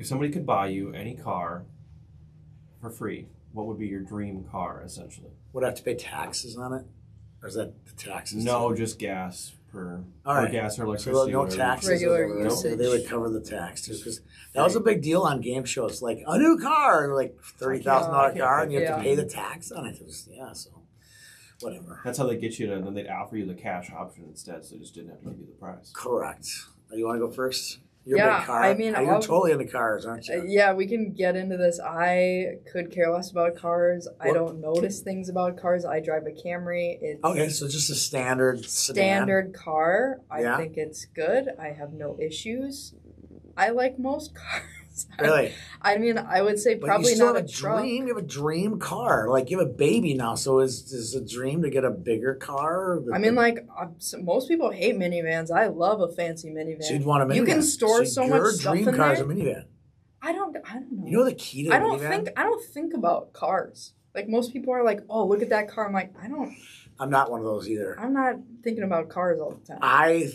if somebody could buy you any car for free, what would be your dream car, essentially? Would I have to pay taxes on it? Or is that the taxes? No, too? just gas per All right. or gas or So electricity. no whatever. taxes. Regular or usage. They would cover the tax too, because that was a big deal on game shows. Like a new car, like $30,000 car, and you have to pay the tax on it. It was, so whatever. That's how they get you to, and then they'd offer you the cash option instead, so they just didn't have to give you the price. Correct. You want to go first? You're a Yeah, big car. I mean, you're totally into cars, aren't you? Yeah, we can get into this. I could care less about cars. I don't notice things about cars. I drive a Camry. It's Okay, so just a standard sedan. car. I Yeah. think it's good. I have no issues. I like most cars. Really? I mean, I would say But probably you still not have a a truck. dream. You have a dream car. Like you have a baby now, so is a dream to get a bigger car? I mean, like most people hate minivans. I love a fancy minivan. So you'd want a minivan. You can store so much stuff in Your dream car is a there. minivan. I don't know. You know the key to a minivan? I don't think about cars. Like most people are like, oh, look at that car. I'm like, I'm not one of those either. I'm not thinking about cars all the time.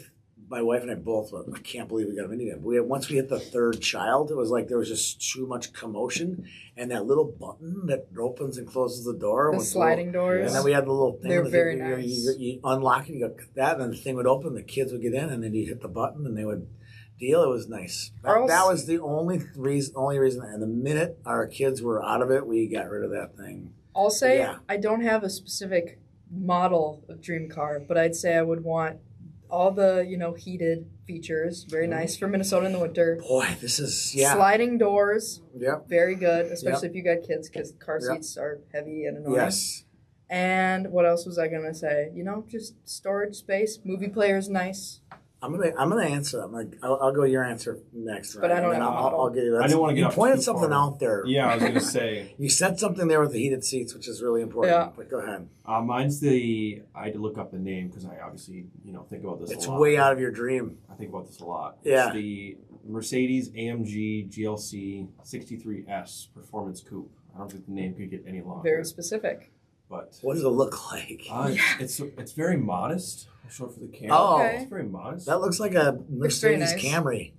My wife and I both, I can't believe we got a minivan. But once we hit the third child, it was like there was just too much commotion. And that little button that opens and closes the door. The sliding doors. And then we had the little thing. They're very you, nice. You unlock it, you go that, and then the thing would open, the kids would get in, and then you hit the button, and they would deal. It was nice. That was the only reason. And the minute our kids were out of it, we got rid of that thing. I'll say I don't have a specific model of dream car, but I'd say I would want all the, heated features. Very nice for Minnesota in the winter. Boy, this is, Sliding doors. Yep. Very good, especially if you got kids, because car seats are heavy and annoying. Yes. And what else was I going to say? Just storage space. Movie player's nice. I'm gonna answer that. I'll go your answer next. But I don't know. I'll give you that. I didn't want to get you off pointed too something far. out there. Yeah, I was gonna say. You said something there with the heated seats, which is really important. Yeah. But go ahead. Mine's I had to look up the name because I obviously think about this It's a lot. way out of your dream. I think about this a lot. Yeah. It's the Mercedes AMG GLC 63S Performance Coupe. I don't think the name could get any longer. Very specific. But What does it look like? it's very modest. I'll show it for the camera. Oh. Okay. It's very modest. That looks like a Mercedes nice. Camry.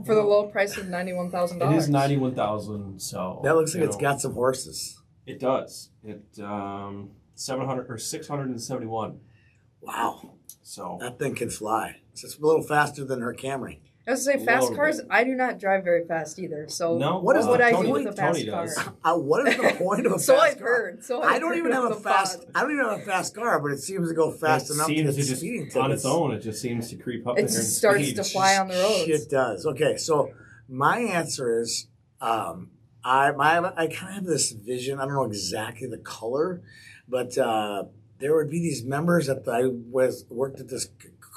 For the low price of $91,000. It is $91,000. So That looks like it's got some horses. It does. 700 or 671. Wow. So That thing can fly. It's just a little faster than her Camry. I was going to say, fast Little cars, bit. I do not drive very fast either. So No? what What would I Tony- do with a fast Tony car? does. What is the point of a So fast I've car? heard. I don't even have a fast. I don't even have a fast car, but it seems to go fast enough to get speeding tickets. on its own. It just seems to creep up there. It just starts to fly on the roads. It does. Okay, so my answer is, I kind of have this vision. I don't know exactly the color, but there would be these members that worked at this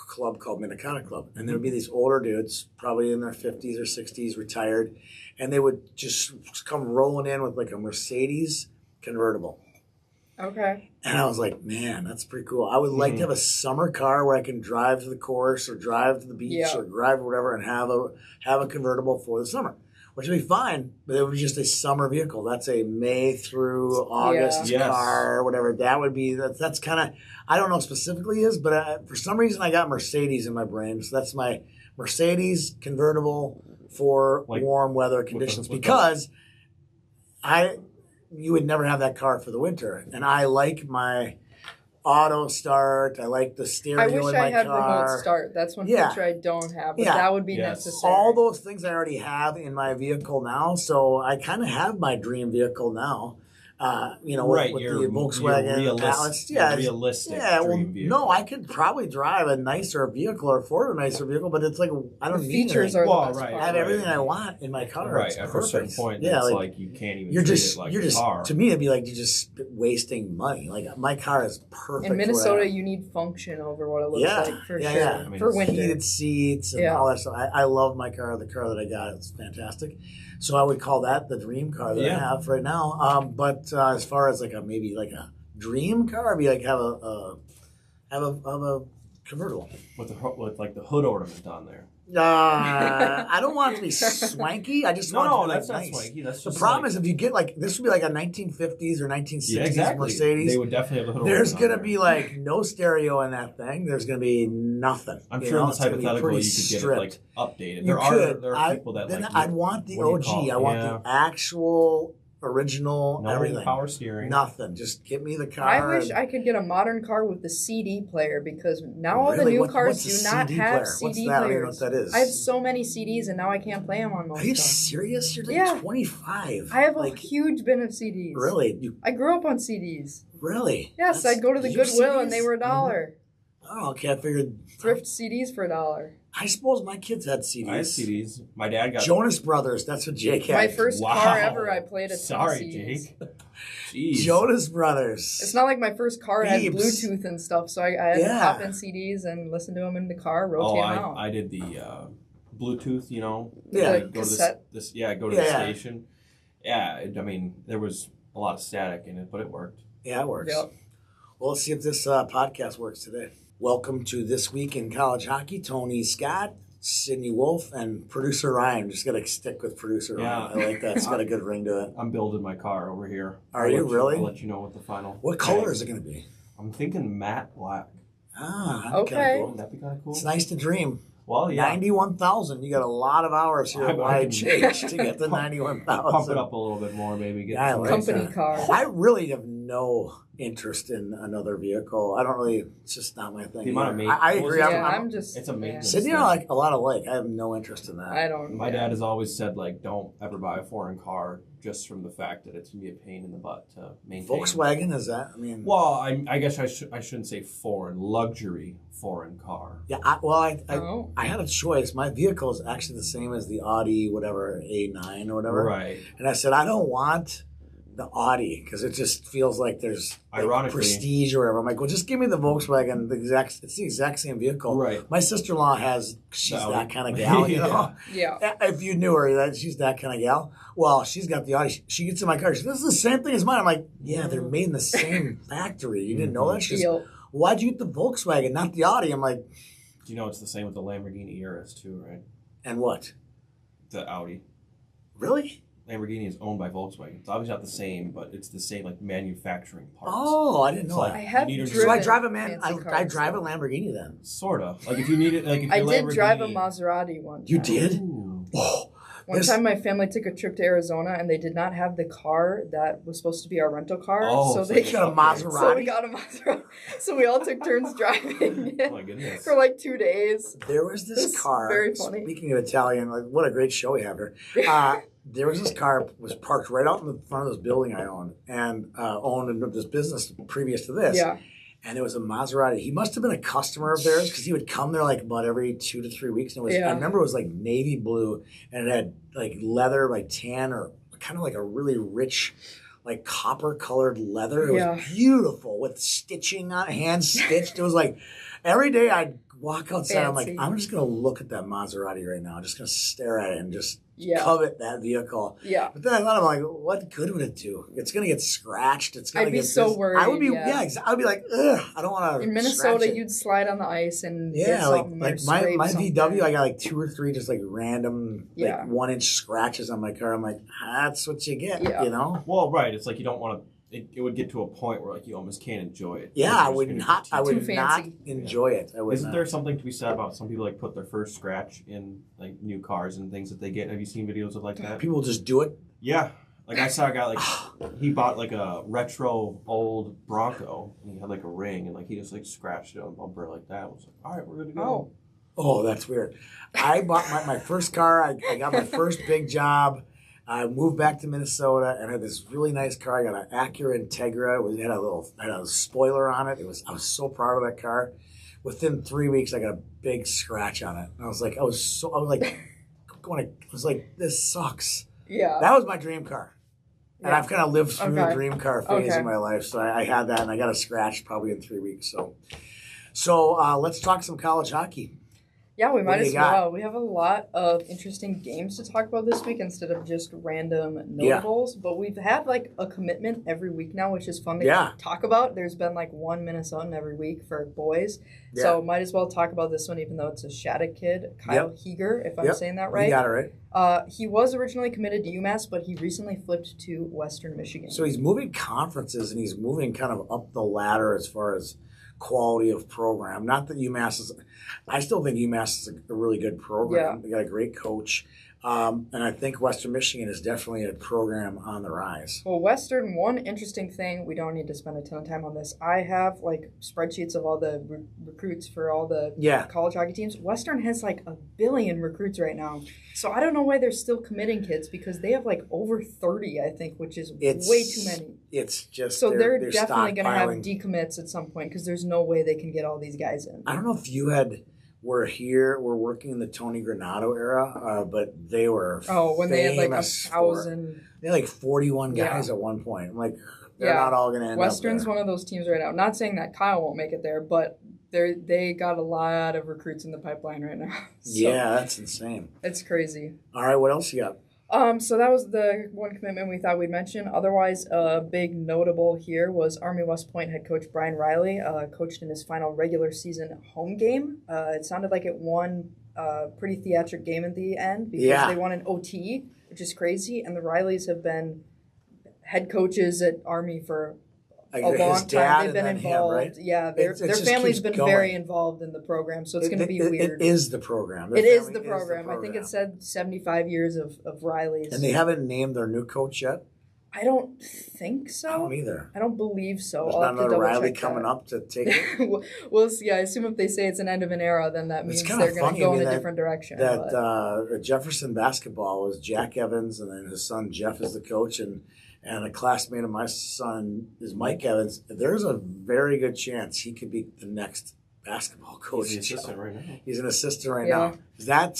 club called Minnetonka Club, and there would be these older dudes, probably in their 50s or 60s, retired, and they would just come rolling in with like a Mercedes convertible. Okay. And I was like, man, that's pretty cool. I would like to have a summer car where I can drive to the course or drive to the beach or drive whatever and have a convertible for the summer, which would be fine, but it would be just a summer vehicle. That's a May through August car or whatever. That would be, that's kind of, I don't know specifically is, but for some reason I got Mercedes in my brain. So that's my Mercedes convertible for warm weather conditions because you would never have that car for the winter. And I like my auto start. I like the steering I wheel wish in my I had car. remote start. That's one Yeah. feature I don't have, but Yeah. that would be Yes. necessary. All those things I already have in my vehicle now, so I kind of have my dream vehicle now. Right, with your the Volkswagen realistic- Atlas. your realistic dream vehicle. no, I could probably drive a nicer vehicle or afford a nicer vehicle, but it's like I don't The need features anything. are the best right. part. I have everything I want in my car. Right, It's after a certain perfect. point, yeah, it's like, like you can't even you're treat just it like you're a just car. to me it'd be like you're just wasting money. Like my car is perfect. In for Minnesota, that. you need function over what it looks Yeah, like for yeah, sure. yeah. I mean, For it's winter. heated seats and all that stuff. I love my car. The car that I got, it's fantastic. So I would call that the dream car that I have right now. But as far as maybe a dream car, I'd be like have a convertible with the hood ornament on there. I don't want it to be swanky. I just want it to be that's like, not nice. swanky. That's The just problem like, is if you get like this would be like a 1950s or 1960s yeah, exactly. Mercedes. They would definitely have a little. There's organ on gonna there. be like no stereo in that thing. There's gonna be nothing. I'm You sure know, in it's this gonna be hypothetical pretty you could get stripped. it like updated. You There are people that then like. I'd want the what do you OG. call it? I want Yeah. the actual original No everything. power steering. Nothing. Just give me the car. I wish and- I could get a modern car with the CD player because now all the Really? new What's cars a do not CD have player? CD What's that? I don't even know players. what that is. I have so many CDs and now I can't play them on most Are you stuff. serious? You're like Yeah. 25. I have a like, huge bin of CDs. really? You I grew up on CDs. really? Yes, That's- I'd go to the you have Goodwill and they CDs? were $1. Oh, okay. I figured. Thrift CDs for $1. I suppose my kids had CDs. I had CDs. My dad got Jonas Brothers. That's what Jake had. My first Wow. car ever, I played a ton Sorry, of CDs. Jake. Jeez. Jonas Brothers. It's not like my first car had Beeps. Bluetooth and stuff, so I had to Yeah. pop in CDs and listen to them in the car, rotate them out. I did the Bluetooth. You know. Yeah. Like, The go to cassette. this. Yeah, go to Yeah, the yeah. station. Yeah, I mean there was a lot of static in it, but it worked. Yeah, it works. Yep. Well, let's see if this podcast works today. Welcome to This Week in College Hockey. Tony Scott, Sydney Wolf, and producer Ryan. I'm just going to stick with producer Ryan. Yeah. I like that. It's got a good ring to it. I'm building my car over here. Are I'll you let really? I'll let you know what the final. What color is it going to be? I'm thinking matte black. Ah, that'd be Okay. kinda cool. Wouldn't that be kind of cool? It's nice to dream. Well, yeah. 91,000. You got a lot of hours here at I can- YHH to get to Pump 91,000. it up a little bit more, maybe. Get Yeah, I some like Company that. car. I really have no interest in another vehicle. I don't really. It's just not my thing. The amount of either. maintenance- I agree. Yeah, I'm just. It's a maintenance. Sydney and I like a lot alike. I have no interest in that. I don't. My dad has always said, like, don't ever buy a foreign car just from the fact that it's going to be a pain in the butt to maintain. Volkswagen is that? I mean, Well, I guess I shouldn't say foreign, luxury foreign car. yeah. I Oh. I had a choice. My vehicle is actually the same as the Audi, whatever A9 or whatever. Right. And I said I don't want the Audi because it just feels like there's like Ironically- prestige or whatever. I'm like, well, just give me the Volkswagen. It's the exact same vehicle. Right. My sister-in-law she's The Audi. that kind of gal, you know. Yeah. If you knew her, she's that kind of gal. Well, she's got the Audi. She gets in my car. She says, "This is the same thing as mine." I'm like, "Yeah, they're made in the same factory. You didn't know that?" She goes, Deal. "Why'd you get the Volkswagen, not the Audi?" I'm like, You know, it's the same with the Lamborghini Urus, too, right? "And what? The Audi. Really? Lamborghini is owned by Volkswagen. It's obviously not the same, but it's the same, like, manufacturing parts. Oh, I didn't know So, that." I have You need to- So I driven drive a fancy I cars, drive a so- Lamborghini then. Sort of. Like, if you need it, like, if I your did Lamborghini... drive a Maserati one time. You did? Ooh. Oh, One This- time my family took a trip to Arizona and they did not have the car that was supposed to be our rental car. Oh, so so they you got a Maserati? So we got a Maserati. So we all took turns driving Oh, my goodness. for like 2 days. there was this It's car. very funny. Speaking of Italian, like what a great show we have here. There was this car was parked right out in the front of this building I owned and owned this business previous to this. Yeah. And it was a Maserati. He must have been a customer of theirs because he would come there like about every 2 to 3 weeks. And it was Yeah. I remember it was like navy blue and it had like leather, like tan or kind of like a really rich, like copper colored leather. It Yeah. was beautiful with stitching on hand stitched. It was like every day I'd walk outside. I'm like, Fancy. I'm just gonna look at that Maserati right now. I'm just gonna stare at it and just Yeah. covet that vehicle. Yeah. But then I thought, I'm like, what good would it do? It's gonna get scratched. It's gonna I'd be get so this. worried, I would be, yeah. I would be like, ugh, I don't want to. In Minnesota, you'd slide on the ice and get yeah, like something or my scrape VW, something. I got like 2 or 3 just like random Yeah. like 1-inch scratches on my car. I'm like, that's what you get, Yeah. you know? Well, right. It's like you don't want to... It would get to a point where, like, you almost can't enjoy it. Yeah, You're I just would gonna not. I be would Too not fancy. enjoy it. I would Isn't not. there something to be said about some people like put their first scratch in like new cars and things that they get? Have you seen videos of like that? People just do it. Yeah. Like I saw a guy like he bought like a retro old Bronco and he had like a ring and like he just like scratched it on the bumper like that. I was like, all right, we're good to go. Oh. Oh, that's weird. I bought my first car. I got my first big job. I moved back to Minnesota and had this really nice car. I got an Acura Integra. It had a spoiler on it. I was so proud of that car. Within 3 weeks, I got a big scratch on it. And I was like, this sucks. Yeah. That was my dream car. And Yeah. I've kind of lived through the Okay. dream car phase Okay. in my life. So I had that and I got a scratch probably in 3 weeks. So let's talk some college hockey. Yeah, we What might do you as got? well. We have a lot of interesting games to talk about this week instead of just random notables. But we've had like a commitment every week now, which is fun to Yeah. talk about. There's been like one Minnesotan every week for boys. So might as well talk about this one, even though it's a Shattuck kid, Kyle Heger, if I'm saying that right. You got it right. He was originally committed to UMass, but he recently flipped to Western Michigan. So he's moving conferences and he's moving kind of up the ladder as far as quality of program. Not that UMass is, I still think UMass is a really good program. They got a great coach. And I think Western Michigan is definitely a program on the rise. Well, Western, one interesting thing, we don't need to spend a ton of time on this. I have like spreadsheets of all the recruits for all the college hockey teams. Western has like 1 billion recruits right now. So I don't know why they're still committing kids because they have like over 30, I think, which is way too many. It's just so they're definitely going to have decommits at some point because there's no way they can get all these guys in. I don't know if you we're working in the Tony Granato era, but they were when they had like 1,000. They had like 41 guys at one point. I'm like, they're not all going to end Western's up there. one of those teams right now. Not saying that Kyle won't make it there, but they got a lot of recruits in the pipeline right now. So yeah, that's insane. It's crazy. All right, what else you got? So that was the one commitment we thought we'd mention. Otherwise, a big notable here was Army West Point head coach Brian Riley, coached in his final regular season home game. It sounded like it won a pretty theatric game at the end because they won an OT, which is crazy. And the Rileys have been head coaches at Army for a long time. They've been involved. Right? Yeah, their family's been very involved in the program, so it's going to be weird. It is the program. It is the program. I think it said 75 years of Riley's. And they haven't named their new coach yet? I don't think so. I don't either. I don't believe so. There's I'll not have to another double Riley check coming that. up to take it? We'll see. I assume if they say it's an end of an era, then that means they're going to go in a different direction. That Jefferson basketball was Jack Evans, and then his son Jeff is the coach, and a classmate of my son is Mike Evans. There's a very good chance he could be the next basketball coach. He's an assistant right now. He's an assistant right now. That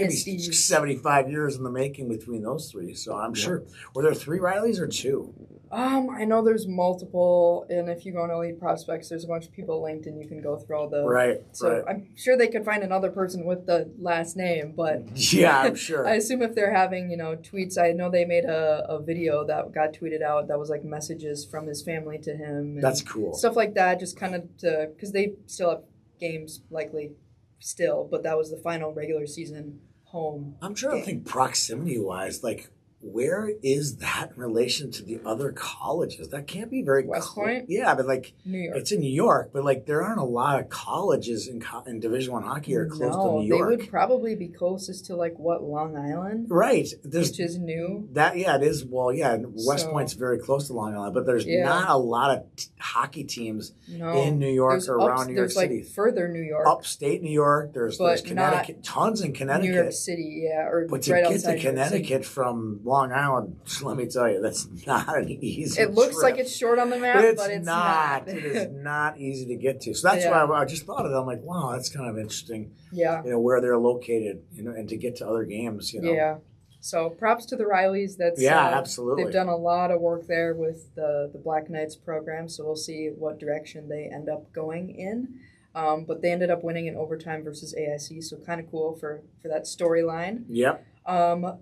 could be 75 years in the making between those three. So I'm sure. Were there 3 Rileys or 2? I know there's multiple, and if you go on Elite Prospects, there's a bunch of people linked, and you can go through all the. Right. So I'm sure they could find another person with the last name, but yeah, I'm sure. I assume if they're having tweets, I know they made a video that got tweeted out that was like messages from his family to him. And that's cool. Stuff like that, just kind of because they still have games likely still, but that was the final regular season home. I'm trying to think proximity wise, like. Where is that in relation to the other colleges? That can't be very West Point? Yeah, but like New York. It's in New York, but like there aren't a lot of colleges in Division I hockey are close to New York. They would probably be closest to like Long Island, right? Which is new. It is. Well, yeah, West Point's very close to Long Island, but there's not a lot of hockey teams in New York or around New York City. There's like further New York, upstate New York. There's Connecticut, tons in Connecticut. New York City, or but to get to Connecticut from Long Island, let me tell you, that's not an easy It looks trip. like it's short on the map, but it's not. It is not easy to get to. So that's why I just thought of it. I'm like, wow, that's kind of interesting. Yeah. Where they're located, and to get to other games, Yeah. So props to the Rileys. Absolutely. They've done a lot of work there with the Black Knights program, so we'll see what direction they end up going in. But they ended up winning in overtime versus AIC, so kind of cool for that storyline. Yep.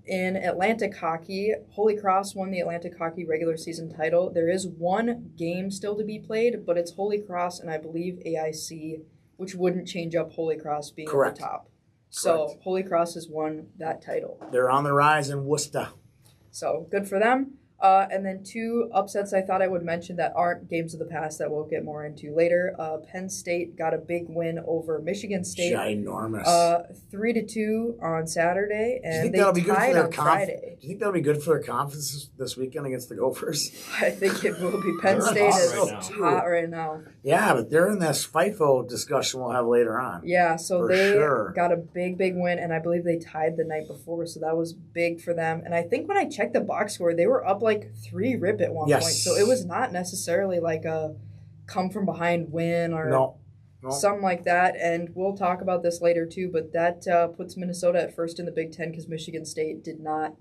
In Atlantic hockey, Holy Cross won the Atlantic hockey regular season title. There is one game still to be played, but it's Holy Cross and I believe AIC, which wouldn't change up Holy Cross being at the top. So Holy Cross has won that title. They're on the rise in Worcester. So good for them. And then 2 upsets I thought I would mention that aren't games of the past that we'll get more into later. Penn State got a big win over Michigan State. Ginormous. 3-2 on Saturday, and they tied on Friday. Do you think that'll be good for their conference this weekend against the Gophers? I think it will be. Penn State is hot right now. Yeah, but they're in this FIFO discussion we'll have later on. Yeah, so they got a big win, and I believe they tied the night before, so that was big for them. And I think when I checked the box score, they were up like 3-rip at one point. So it was not necessarily like a come from behind win or something like that. And we'll talk about this later too, but that puts Minnesota at first in the Big Ten because Michigan State did not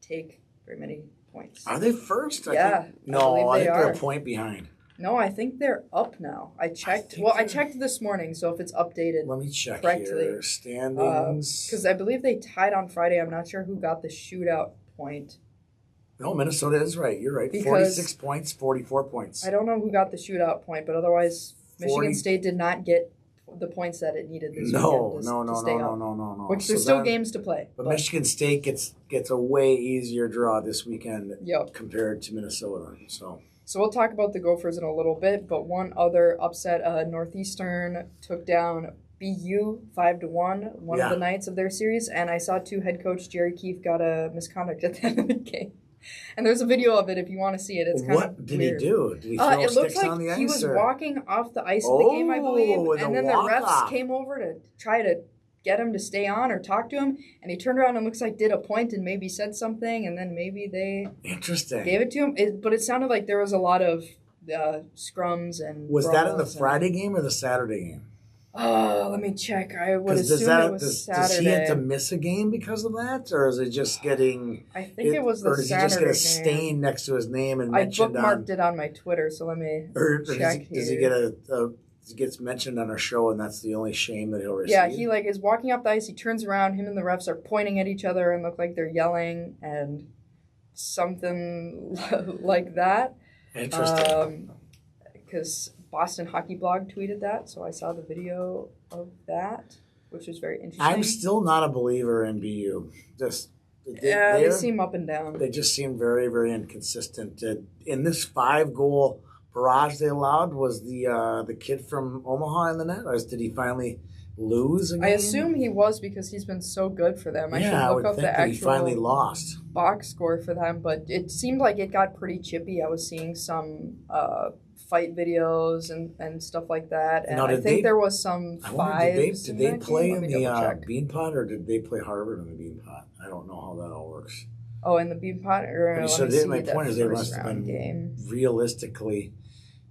take very many points. Are they first? I think they're a point behind. No, I think they're up now. I checked. Well, I checked this morning, so if it's updated Let me check correctly. here. Standings. Because I believe they tied on Friday. I'm not sure who got the shootout point. No, Minnesota is right. You're right. Because 46 points, 44 points. I don't know who got the shootout point, but otherwise, 40 Michigan State did not get the points that it needed this No, weekend no, to no, stay no, up. no, no, no. Which So there's still then- games to play. But Michigan State gets a way easier draw this weekend Yep. compared to Minnesota. So we'll talk about the Gophers in a little bit, but one other upset, Northeastern took down BU 5-1, one Yeah. of the nights of their series, and I saw too head coach Jerry Keefe got a misconduct at the end of the game. And there's a video of it if you want to see it. It's kind what of did weird. he do? Did he throw It looks sticks on the like ice? he was or? walking off the ice of the game, I believe, Oh, and the then the refs walk-off. came over to try to get him to stay on or talk to him, and he turned around and looks like did a point and maybe said something, and then maybe they Interesting. gave it to him. But it sounded like there was a lot of scrums and Was that in the brawls and- Friday game or the Saturday game? Oh, let me check. I would 'Cause assume it was Saturday. does he have to miss a game because of that, or is it just getting? I think it was the or does Saturday he just get a game. stain next to his name and I mentioned bookmarked on? it on my Twitter, so let me Or check does he here. get he gets mentioned on a show, and that's the only shame that he'll receive? Yeah, he like is walking up the ice. He turns around. Him and the refs are pointing at each other and look like they're yelling and something like that. Interesting. Because Boston Hockey Blog tweeted that, so I saw the video of that, which was very interesting. I'm still not a believer in BU. They seem up and down. They just seem very, very inconsistent. In this 5-goal barrage they allowed, was the kid from Omaha in the net, or did he finally lose again? I assume he was because he's been so good for them. I should I look would up think the that he actual finally lost. box score for them, but it seemed like it got pretty chippy. I was seeing some fight videos and stuff like that, and Now, I did think they- there was some I wonder, fives. did they play in Let me the double-check. Bean Pot, or did they play Harvard in the Bean Pot? I don't know how that all works. Oh, in the Bean Pot? Or But let so me see my that point is they first must have round been game. realistically,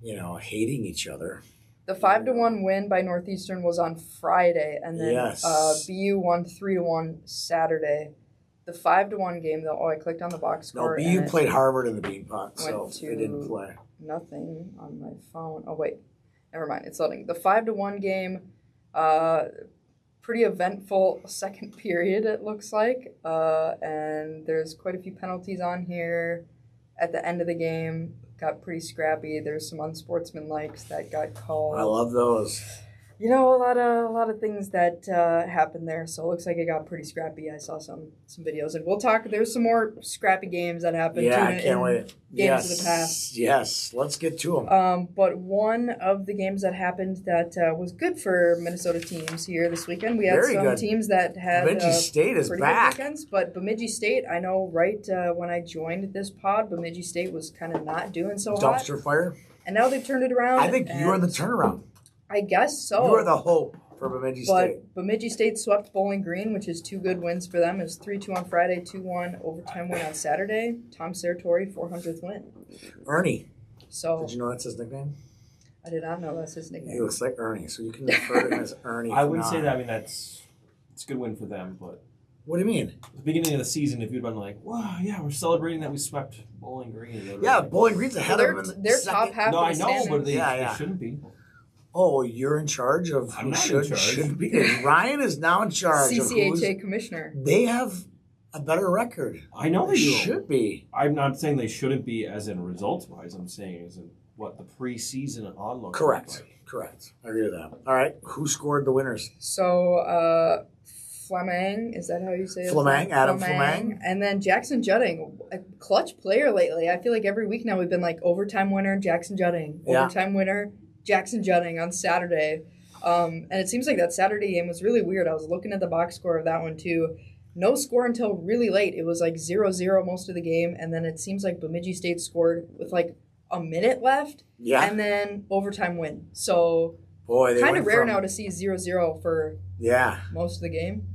hating each other. The 5-1 win by Northeastern was on Friday, and then Yes. BU won 3-1 Saturday. The 5-1 game, though, I clicked on the box No, score. BU and it played Harvard in the Bean Pot, so went they didn't play. nothing on my phone. Oh wait, never mind. It's loading. The 5-1 game, pretty eventful second period. It looks like, and there's quite a few penalties on here. At the end of the game, got pretty scrappy. There's some unsportsmanlike that got called. I love those. A lot of things that happened there. So it looks like it got pretty scrappy. I saw some videos, and we'll talk. There's some more scrappy games that happened. Yeah, too I in can't wait. Games Yes, of the past. yes. Let's get to them. But one of the games that happened that was good for Minnesota teams here this weekend. We had Very some good. teams that had Bemidji State is pretty back. good weekends, but Bemidji State, I know right when I joined this pod, Bemidji State was kind of not doing so hot, Dumpster fire. and now they've turned it around. I think you are the and turnaround. I guess so. You are the hope for Bemidji State. But Bemidji State swept Bowling Green, which is 2 good wins for them. It was 3-2 on Friday, 2-1 overtime win on Saturday. Tom Serratori, 400th win. Ernie. So Did you know that's his nickname? I did not know that's his He nickname. looks like Ernie, so you can refer to him as Ernie. I from wouldn't now say on. that. I mean, it's a good win for them, but What do you mean? at the beginning of the season, if you'd been like, wow, yeah, we're celebrating that we swept Bowling Green. they'd be Yeah, like, Bowling Green's Well, ahead of him. In the they're second. top half no, of I the know, standings. but they Yeah. shouldn't be. Oh, you're in charge of I'm who not in should charge. shouldn't be. Ryan is now in charge of CCHA who's. commissioner. They have a better record. I know They they do. should be. I'm not saying they shouldn't be as in results wise. I'm saying as in what the preseason on looks Correct. like. Correct. I agree with that. All right. Who scored the winners? So, Fleming, is that how you say it? Fleming, Adam Fleming. And then Jackson Jutting, a clutch player lately. I feel like every week now we've been like overtime winner, Jackson Jutting. Yeah. Overtime winner, Jackson Jutting on Saturday. And it seems like that Saturday game was really weird. I was looking at the box score of that one too. No score until really late. It was like 0-0 most of the game. And then it seems like Bemidji State scored with like a minute left. Yeah. And then overtime win. So Boy, they kind went of rare from, now to see 0-0 for Yeah. most of the game.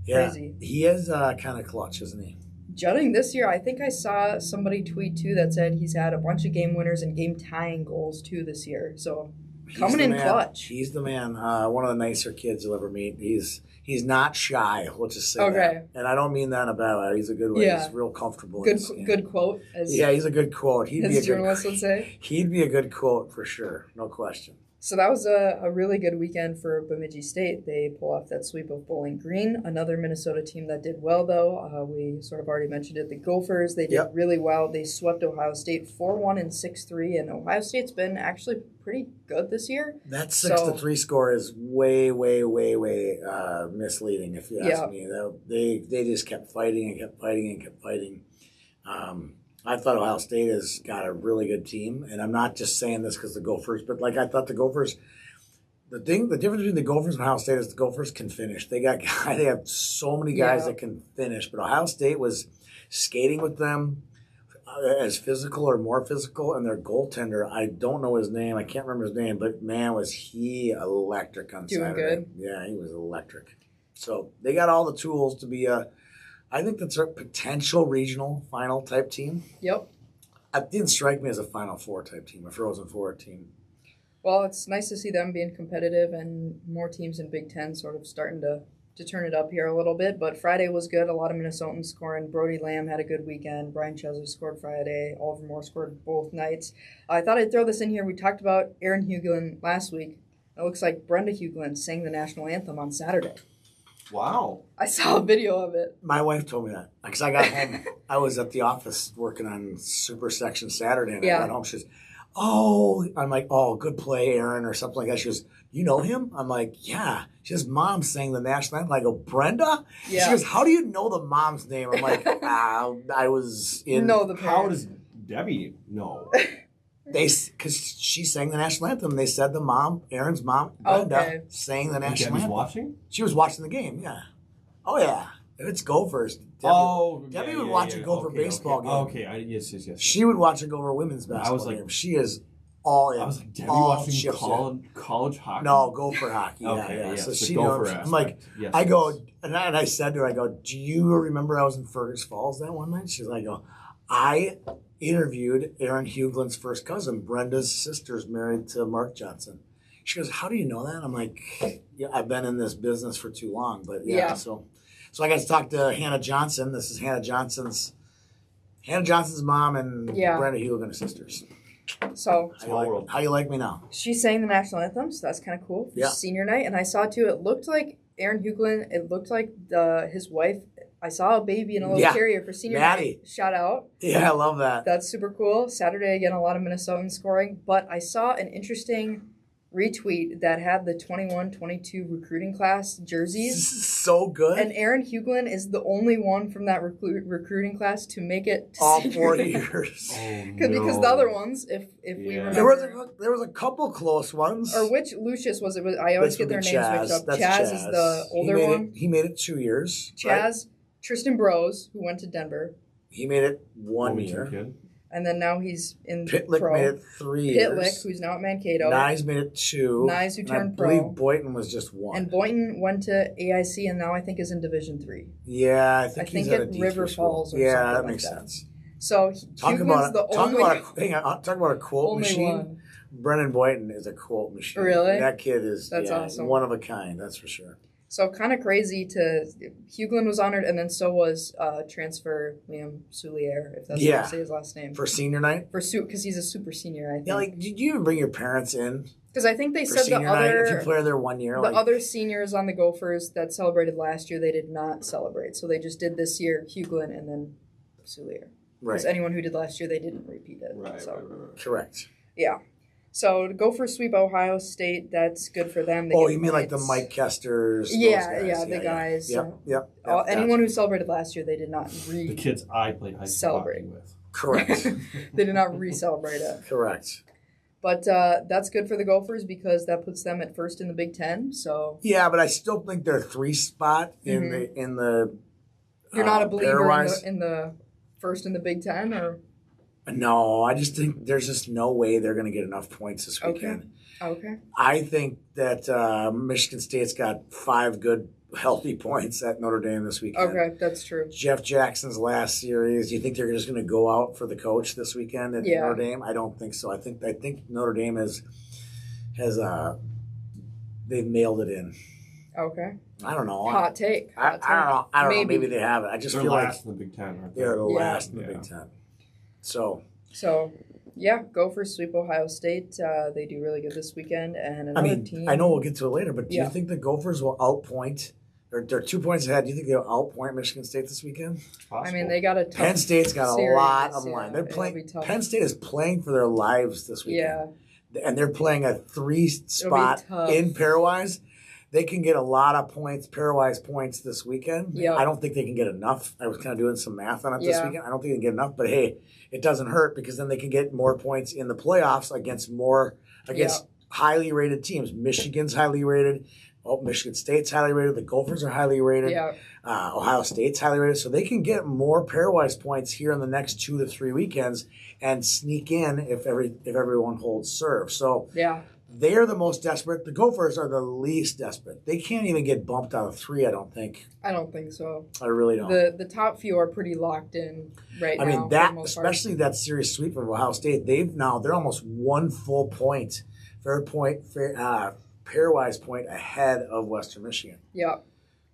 Yeah. Crazy. He is kind of clutch, isn't he? Jutting this year, I think I saw somebody tweet too that said he's had a bunch of game winners and game tying goals too this year. So coming the in man. clutch. He's the man. One of the nicer kids you'll ever meet. He's not shy. Let's just say Okay. that. And I don't mean that in a bad way. He's a good way. Yeah. He's real comfortable. Good quote. As, Yeah, he's a good quote. He'd be as a journalists good. would say. He'd be a good quote for sure. No question. So that was a really good weekend for Bemidji State. They pull off that sweep of Bowling Green. Another Minnesota team that did well, though. We sort of already mentioned it. The Gophers, they did really well. They swept Ohio State 4-1 and 6-3, and Ohio State's been actually pretty good this year. That 6-3 score is way misleading, if you ask me. They just kept fighting and kept fighting and kept fighting. I thought Ohio State has got a really good team, and I'm not just saying this because the Gophers, but I thought the Gophers. The difference between the Gophers and Ohio State is the Gophers can finish. They have so many guys that can finish, but Ohio State was skating with them as physical or more physical, and their goaltender, I don't know his name, I can't remember his name, but man, was he electric on Doing Saturday. good. Yeah, he was electric. So they got all the tools to be I think that's a potential regional final type team. Yep. It didn't strike me as a Final Four type team, a Frozen Four team. Well, it's nice to see them being competitive and more teams in Big Ten sort of starting to turn it up here a little bit. But Friday was good. A lot of Minnesotans scoring. Brody Lamb had a good weekend. Brian Chesler scored Friday. Oliver Moore scored both nights. I thought I'd throw this in here. We talked about Aaron Huglen last week. It looks like Brenda Huglen sang the national anthem on Saturday. Wow. I saw a video of it. My wife told me that because I got home. I was at the office working on Super Section Saturday, and I got home. She goes, "Oh," I'm like, "Oh, good play, Aaron," or something like that. She goes, "You know him?" I'm like, "Yeah." She says, "Mom sang the national anthem." I go, "Brenda?" Yeah. She goes, "How do you know the mom's name?" I'm like, I was in. No, the How parents. does Debbie know? Because she sang the national anthem. They said the mom, Aaron's mom, Brenda, sang the national Debbie's anthem. watching? She was watching the game. Yeah. Oh yeah. If it's Gophers, Debbie would watch a Gopher baseball game. Okay, yes. She would watch a Gopher women's basketball game. She is all in. I was like, Debbie all watching chips college hockey? No, Gopher hockey. Okay, yeah. So the she Gopher knows. aspect. I'm like, Yes, I go, and I said to her, I go, "Do you remember I was in Fergus Falls that one night?" She's like, I interviewed Aaron Huglen's first cousin. Brenda's sister's married to Mark Johnson. She goes, "How do you know that?" I'm like, "Yeah, I've been in this business for too long." But yeah. So I got to talk to Hannah Johnson. This is Hannah Johnson's mom and Brenda Huglen's sisters. So How you like me now? she sang the national anthem, so that's kind of cool for senior night. And I saw too, it looked like Aaron Huglen, it looked like his wife. I saw a baby in a little carrier for senior Maddie. night. Shout out. Yeah, I love that. That's super cool. Saturday, again, a lot of Minnesotans scoring. But I saw an interesting retweet that had the 21-22 recruiting class jerseys. This is so good. And Aaron Huglen is the only one from that recruiting class to make it to all senior 4 night. years. Because the other ones, if we remember. There was a couple close ones. Or which Lucius was it? I always get their names mixed up. Chaz is the older one. He made it 2 years. Chaz, right? Tristan Brose, who went to Denver. He made it 1 year. Kid. And then now he's in Pitlick pro. made it 3 years. Pitlick, who's now at Mankato. Nyes made it 2. Nyes, who turned I believe pro. Boynton was just 1. And Boynton went to AIC and now I think is in Division 3. Yeah, I think he's at a D3 River school. Falls or yeah, something that like makes that. sense. So Talk Huglen's about a quote only machine. one. Brennan Boynton is a quote machine. Really? That kid is awesome. one of a kind, that's for sure. So kind of crazy Huglen was honored, and then so was transfer Liam Soulier, if that's how you say his last name. For senior night? Because he's a super senior, I think. Yeah, did you even bring your parents in? Because I think they For said senior the night, other... if you play there 1 year. The other seniors on the Gophers that celebrated last year, they did not celebrate. So they just did this year, Huglen and then Soulier. Right. Because anyone who did last year, they didn't repeat it. Right. Correct. Yeah. So to go for sweep Ohio State, that's good for them. They Oh, get you mean like the points. Mike Kesters? The guys. Yep. Anyone who celebrated last year, they did not The kids I played high school hockey with. Correct. They did not re-celebrate it. Correct. But that's good for the Gophers because that puts them at first in the Big Ten. So Yeah, but I still think they're 3 spot in the. You're not a believer pairwise. in the first in the Big Ten, or No, I just think there's just no way they're going to get enough points this weekend. Okay. I think that Michigan State's got 5 good, healthy points at Notre Dame this weekend. Okay, that's true. Jeff Jackson's last series. Do you think they're just going to go out for the coach this weekend at Notre Dame? I don't think so. I think Notre Dame is has they've mailed it in. Okay. I don't know. Hot take. I don't know. I don't know. Maybe. Maybe they have it. I just They're feel like last in the Big Ten, aren't they? they're the Yeah. last in the Yeah. Big Ten. So Yeah, Gophers sweep Ohio State. They do really good this weekend. And I another mean, team. I know we'll get to it later, but do Yeah. you think the Gophers will outpoint? They're 2 points ahead. Do you think they'll outpoint Michigan State this weekend? It's possible. I mean, they got a tough Penn State's got a series, lot on the yeah, line. They're it'll playing. be tough. Penn State is playing for their lives this weekend. Yeah. And they're playing a 3-spot tough. in pairwise. They can get a lot of points, pairwise points this weekend. Yep. I don't think they can get enough. I was kind of doing some math on it this Yeah. weekend. I don't think they can get enough, but hey, it doesn't hurt because then they can get more points in the playoffs against highly rated teams. Michigan's highly rated. Michigan State's highly rated. The Gophers are highly rated. Yeah. Ohio State's highly rated. So they can get more pairwise points here in the next 2 to 3 weekends and sneak in if everyone holds serve. So Yeah. they're the most desperate. The Gophers are the least desperate. They can't even get bumped out of 3, I don't think. I don't think so. I really don't. The top few are pretty locked in right now. I mean, for that the most part. especially that series sweep of Ohio State, they're almost 1 full point, pairwise point ahead of Western Michigan. Yeah.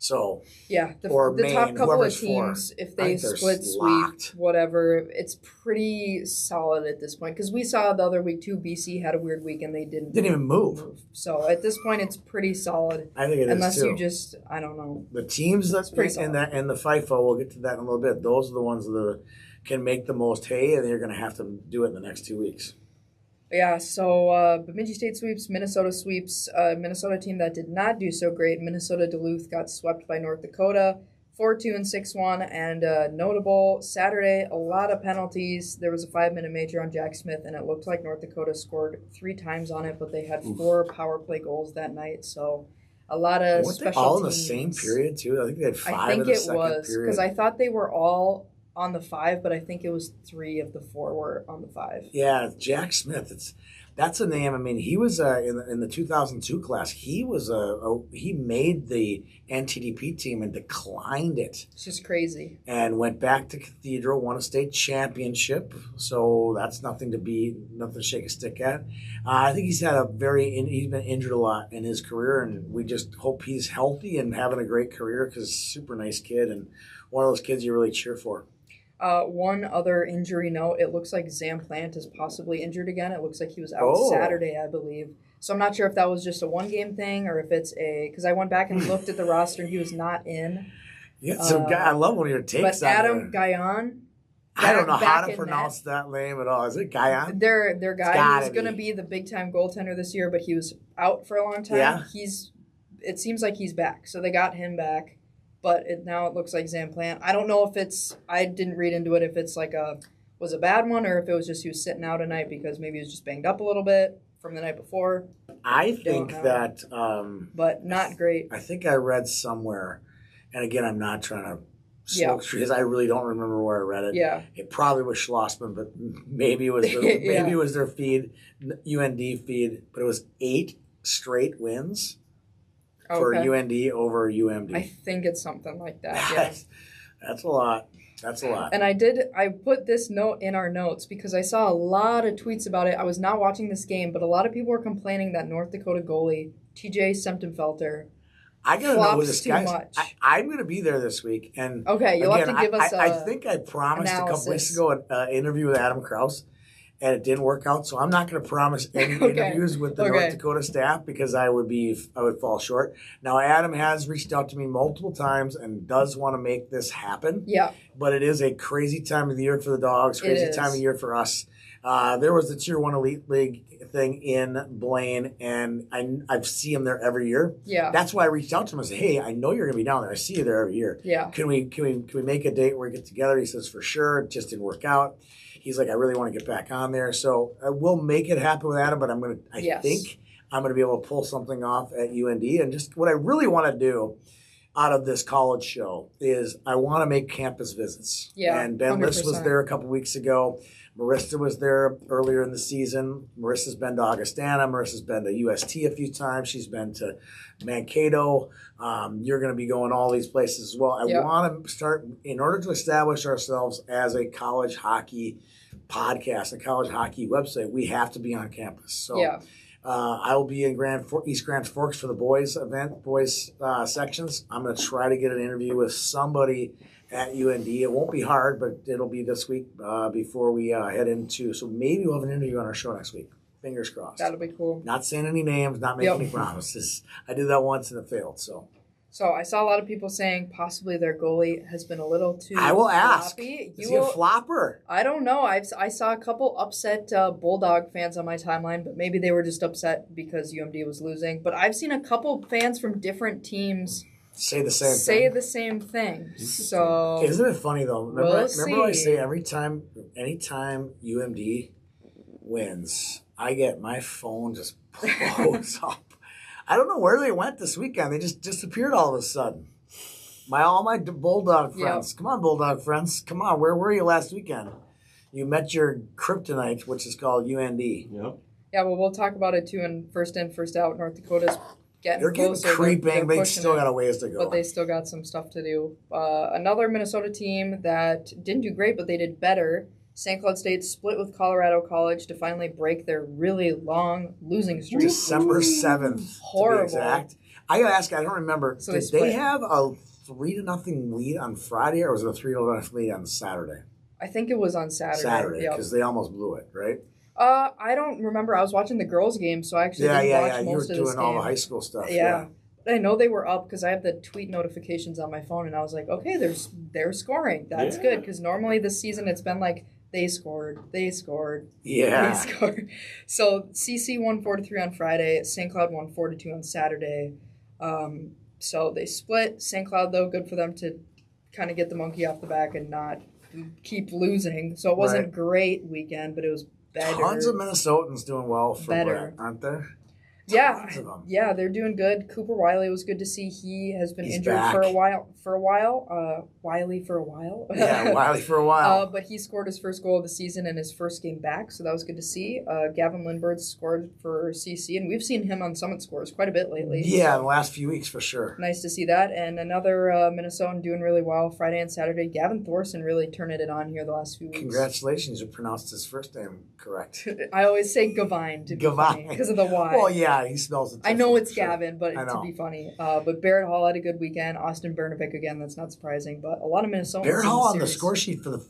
So Yeah, Or the top Maine, couple of whoever's teams, if I they think they're split sweep, locked. whatever, it's pretty solid at this point. Because we saw the other week too, BC had a weird week and they didn't even move. So at this point, it's pretty solid. I think it is Unless too. you just, I don't know. The teams that pretty in solid. the FIFO, we'll get to that in a little bit. Those are the ones that can make the most hay, and they're going to have to do it in the next 2 weeks. Yeah, so Bemidji State sweeps, Minnesota sweeps. Minnesota team that did not do so great. Minnesota Duluth got swept by North Dakota, 4-2 and 6-1. And notable Saturday, a lot of penalties. There was a 5-minute major on Jack Smith, and it looked like North Dakota scored 3 times on it, but they had 4 power play goals that night. So a lot of Weren't they special all in the teams. same period too? I think they had 5 I think in the it second was period. because I thought they were all on the 5, but I think it was 3 of the 4 were on the 5. Yeah, Jack Smith. That's a name. I mean, he was in the 2002 class. He was he made the NTDP team and declined it, It's just crazy. and went back to Cathedral, won a state championship. So that's nothing to shake a stick at. I think he's had he's been injured a lot in his career, and we just hope he's healthy and having a great career because super nice kid and one of those kids you really cheer for. One other injury note, it looks like Zam Plant is possibly injured again. It looks like he was out Oh. Saturday, I believe. So I'm not sure if that was just a one-game thing or if it's because I went back and looked at the roster and he was not in. Yeah, some guy. I love one of your takes. But on Adam there. Guyon, I don't know how back to in pronounce that name at all. Is it Guyon? their guy gotta who's going to be the big-time goaltender this year, but he was out for a long time. Yeah. It seems like he's back. So they got him back. But now it looks like Zam Plant. I don't know if I didn't read into it if it's was a bad one or if it was just he was sitting out a night because maybe he was just banged up a little bit from the night before. I think know. that But not great. I think I read somewhere, and again, I'm not trying to Yeah. smoke trees. I really don't remember where I read it. Yeah. It probably was Schlossman, but maybe it was Yeah. it was their feed, UND feed. But it was 8 straight wins for Okay. UND over UMD. I think it's something like that. Yeah. That's a lot. That's a lot. And I put this note in our notes because I saw a lot of tweets about it. I was not watching this game, but a lot of people were complaining that North Dakota goalie TJ Semptimphelter. I gotta know who flops this too guy is. much. I'm going to be there this week, and Okay, you'll again, have to give us I think I promised a couple analysis. weeks ago an interview with Adam Krause, and it didn't work out. So I'm not going to promise any Okay. interviews with the Okay. North Dakota staff because I would fall short. Now Adam has reached out to me multiple times and does want to make this happen. Yeah. But it is a crazy time of the year for the Dogs, crazy is. time of year for us. There was the Tier 1 Elite League thing in Blaine, and I see him there every year. Yeah. That's why I reached out to him and said, hey, I know you're going to be down there. I see you there every year. Yeah. Can we make a date where we get together? He says, for sure. It just didn't work out. He's like, I really want to get back on there. So we'll make it happen with Adam, but I think I'm going to be able to pull something off at UND. And just what I really want to do out of this college show is I want to make campus visits. Yeah, And Ben Liss was 100%. there a couple weeks ago. Marissa was there earlier in the season. Marissa's been to Augustana. Marissa's been to UST a few times. She's been to Mankato. You're going to be going all these places as well. I want to start, in order to establish ourselves as a college hockey podcast, a college hockey website, we have to be on campus. So I will be in East Grand Forks for the boys event, boys sections. I'm going to try to get an interview with somebody at UND. It won't be hard, but it'll be this week before we head into. So maybe we'll have an interview on our show next week. Fingers crossed. That'll be cool. Not saying any names, not making any promises. I did that once and it failed. So I saw a lot of people saying possibly their goalie has been a little too. I will ask. Floppy. Is he a flopper? I don't know. I saw a couple upset Bulldog fans on my timeline, but maybe they were just upset because UMD was losing. But I've seen a couple fans from different teams say the same thing. So isn't it funny though? Remember I say anytime UMD wins, I get my phone just blows up. I don't know where they went this weekend. They just disappeared all of a sudden. All my Bulldog friends. Come on, Bulldog friends. Come on. Where were you last weekend? You met your kryptonite, which is called UND. Yep. Yeah, well, we'll talk about it too. And first in, first out, North Dakota's getting They're closer. Creeping. They still got a ways to go. But they still got some stuff to do. Another Minnesota team that didn't do great, but they did better. St. Cloud State split with Colorado College to finally break their really long losing streak. December 7th, horrible. To be exact. I got to ask, I don't remember. So did they have a 3-0 lead on Friday, or was it a 3-0 lead on Saturday? I think it was on Saturday. Saturday, because they almost blew it, right? I don't remember. I was watching the girls' game, so I actually didn't watch most of this game. You were doing all the high school stuff. Yeah. I know they were up because I have the tweet notifications on my phone, and I was like, okay, they're scoring. That's good, because normally this season it's been like, they scored. Yeah. They scored. So CC won 4-3 on Friday. St. Cloud won 4-2 on Saturday. So they split. St. Cloud, though, good for them to kind of get the monkey off the back and not keep losing. So it wasn't a great weekend, but it was better. Tons of Minnesotans doing well for Brett, aren't there? Yeah, they're doing good. Cooper Wiley was good to see. He has been injured back. for a while. Wiley for a while. Yeah, Wiley for a while. But he scored his first goal of the season in his first game back, so that was good to see. Gavin Lindbergh scored for CC, and we've seen him on Summit Scores quite a bit lately. Yeah, in the last few weeks for sure. Nice to see that. And another Minnesotan doing really well Friday and Saturday. Gavin Thorson really turning it on here the last few weeks. Congratulations, you pronounced his first name correct. I always say Gavine to be funny because of the Y. Well, yeah, he spells it. I know it's Gavin, but to be funny. But Barrett Hall had a good weekend. Austin Bernovic again. That's not surprising, but a lot of Minnesotans. Barrett Hall on the score sheet for the.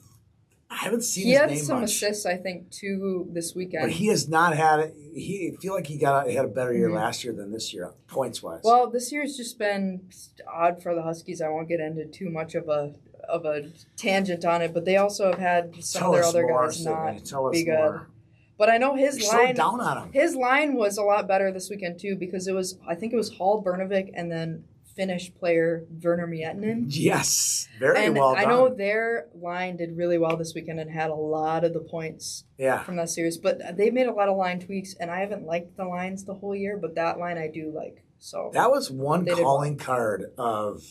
I haven't seen his name much. He had some assists, I think, too, this weekend. But he has not had it. He feel like he had a better year last year than this year, points wise. Well, this year's just been odd for the Huskies. I won't get into too much of a tangent on it, but they also have had some of their other guys not be good. But I know his line. So down on him. His line was a lot better this weekend too, because I think it was Hall, Bernovic, and then Finnish player Werner Miettinen. Yes, very well done. I know their line did really well this weekend and had a lot of the points from that series. But they made a lot of line tweaks, and I haven't liked the lines the whole year, but that line I do like. So that was one calling card of